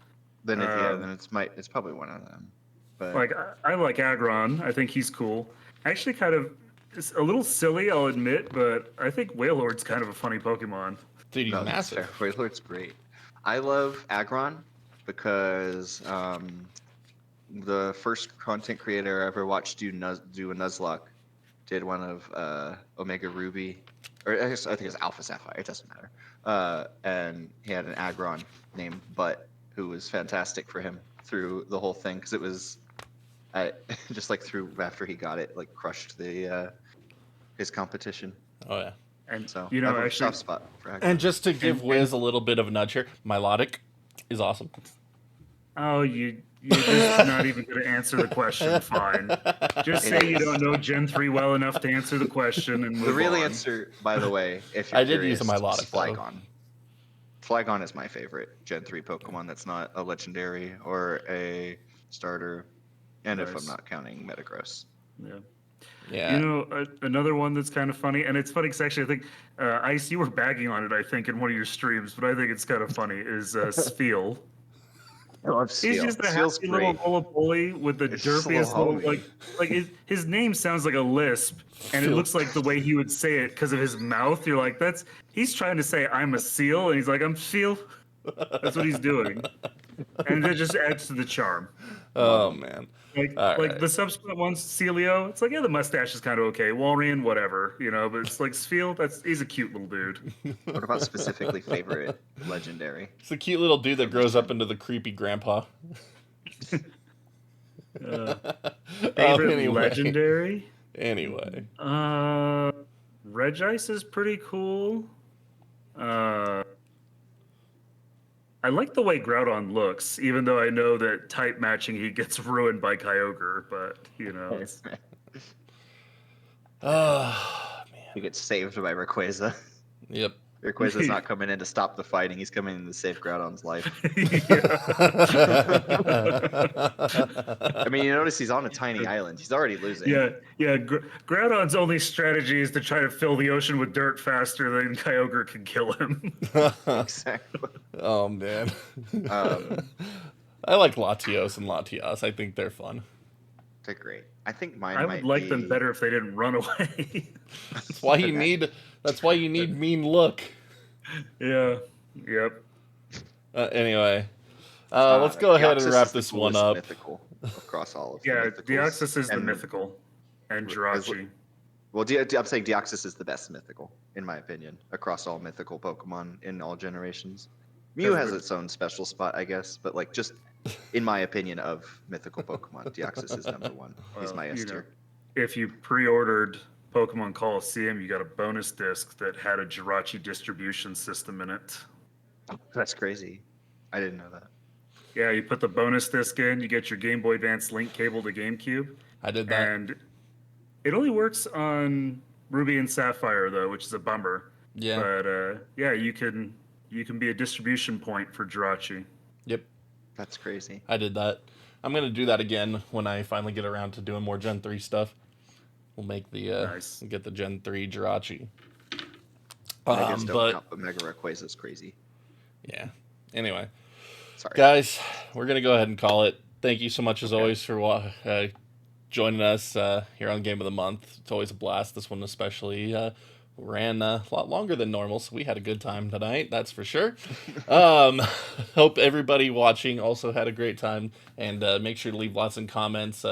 Then it's probably one of them. But like I like Aggron. I think he's cool. Actually, kind of it's a little silly, I'll admit, but I think Wailord's kind of a funny Pokemon. Dude, he's massive. Wailord's great. I love Aggron because the first content creator I ever watched do a Nuzlocke did one of Omega Ruby, or I think it's Alpha Sapphire. It doesn't matter. And he had an Aggron named Butt, who was fantastic for him through the whole thing because it was just like through after he got it, like crushed the his competition. Oh yeah. And so I have a soft spot for Aggron. And just to give Wiz a little bit of a nudge here, Milotic is awesome. Oh, you're just not even going to answer the question. Fine. Just say you don't know Gen 3 well enough to answer the question and move on. The real answer, by the way, if you're I did curious, use a Milotic, is Flygon. Flygon is my favorite Gen 3 Pokemon that's not a legendary or a starter. And if I'm not counting Metagross. Yeah. Another one that's kind of funny, and it's funny because actually I think, Ice, you were bagging on it, I think, in one of your streams, but I think it's kind of funny, is Spheal. I love Spheal. He's just a happy little bully with the derpiest little, like his name sounds like a lisp, and it looks like the way he would say it because of his mouth. You're like, he's trying to say I'm a seal, and he's like, I'm Spheal. That's what he's doing. And that just adds to the charm. Oh, man. Like the subsequent ones, Celio, it's like, yeah, the mustache is kind of okay. Walrein, whatever, but it's like Spheal, he's a cute little dude. What about specifically favorite legendary? It's a cute little dude that grows up into the creepy grandpa. Favorite legendary? Anyway. Regice is pretty cool. I like the way Groudon looks, even though I know that type matching he gets ruined by Kyogre, but it's... Oh, man. He gets saved by Rayquaza. Yep. Rayquaza's not coming in to stop the fighting. He's coming in to save Groudon's life. I mean, you notice he's on a tiny island. He's already losing. Yeah. Groudon's only strategy is to try to fill the ocean with dirt faster than Kyogre can kill him. Exactly. Oh, man. I like Latios and Latias. I think they're fun. They're great. I think mine I would like them better if they didn't run away. That's why you need mean look. Yeah. Yep. Anyway, let's go ahead and wrap this one up. Mythical across all of Deoxys is the mythical, and Jirachi. Well, I'm saying Deoxys is the best mythical, in my opinion, across all mythical Pokemon in all generations. Mew has its own special spot, I guess, but like just in my opinion of mythical Pokemon, Deoxys is number one. He's my S tier. If you pre-ordered Pokemon Coliseum, you got a bonus disc that had a Jirachi distribution system in it. That's crazy. I didn't know that. Yeah, you put the bonus disc in, you get your Game Boy Advance link cable to GameCube. I did that. And it only works on Ruby and Sapphire, though, which is a bummer. Yeah. But, you can be a distribution point for Jirachi. Yep. That's crazy. I did that. I'm going to do that again when I finally get around to doing more Gen 3 stuff. We'll make get the Gen 3 Jirachi. But Mega Rayquaza is crazy. Yeah. Anyway. Sorry. Guys, we're going to go ahead and call it. Thank you so much, as always, for joining us here on Game of the Month. It's always a blast, this one especially. ran a lot longer than normal, so we had a good time tonight, that's for sure. Hope everybody watching also had a great time, and make sure to leave lots of comments,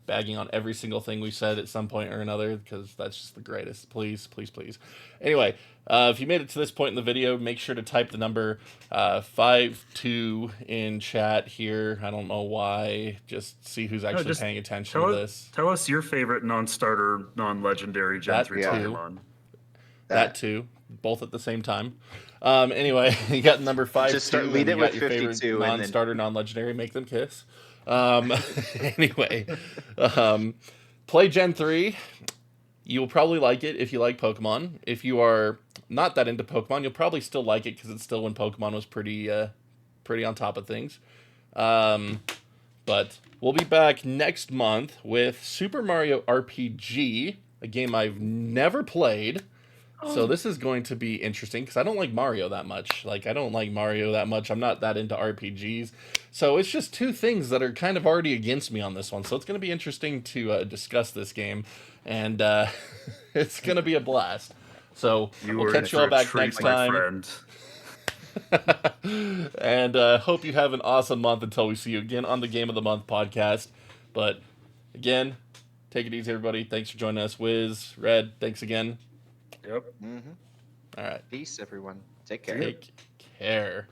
bagging on every single thing we said at some point or another, because that's just the greatest. Please, please, please. Anyway, if you made it to this point in the video, make sure to type the number 52 in chat here. I don't know why. Just see who's actually paying attention to this. Tell us your favorite non-starter, non-legendary Gen 3 Pokemon. That too. Both at the same time. Anyway, you got number 52. Just lead it with 52 non-starter, non-legendary. Make them kiss. Anyway, play Gen 3. You'll probably like it if you like Pokemon. If you are not that into Pokemon, you'll probably still like it because it's still when Pokemon was pretty on top of things. But we'll be back next month with Super Mario RPG, a game I've never played. So this is going to be interesting because I don't like Mario that much. I'm not that into RPGs. So it's just two things that are kind of already against me on this one. So it's going to be interesting to discuss this game. And it's going to be a blast. So we'll catch you all back next time. And hope you have an awesome month until we see you again on the Game of the Month podcast. But again, take it easy, everybody. Thanks for joining us. Wiz, Red, thanks again. Yep. Mm-hmm. All right. Peace, everyone. Take care. Take care.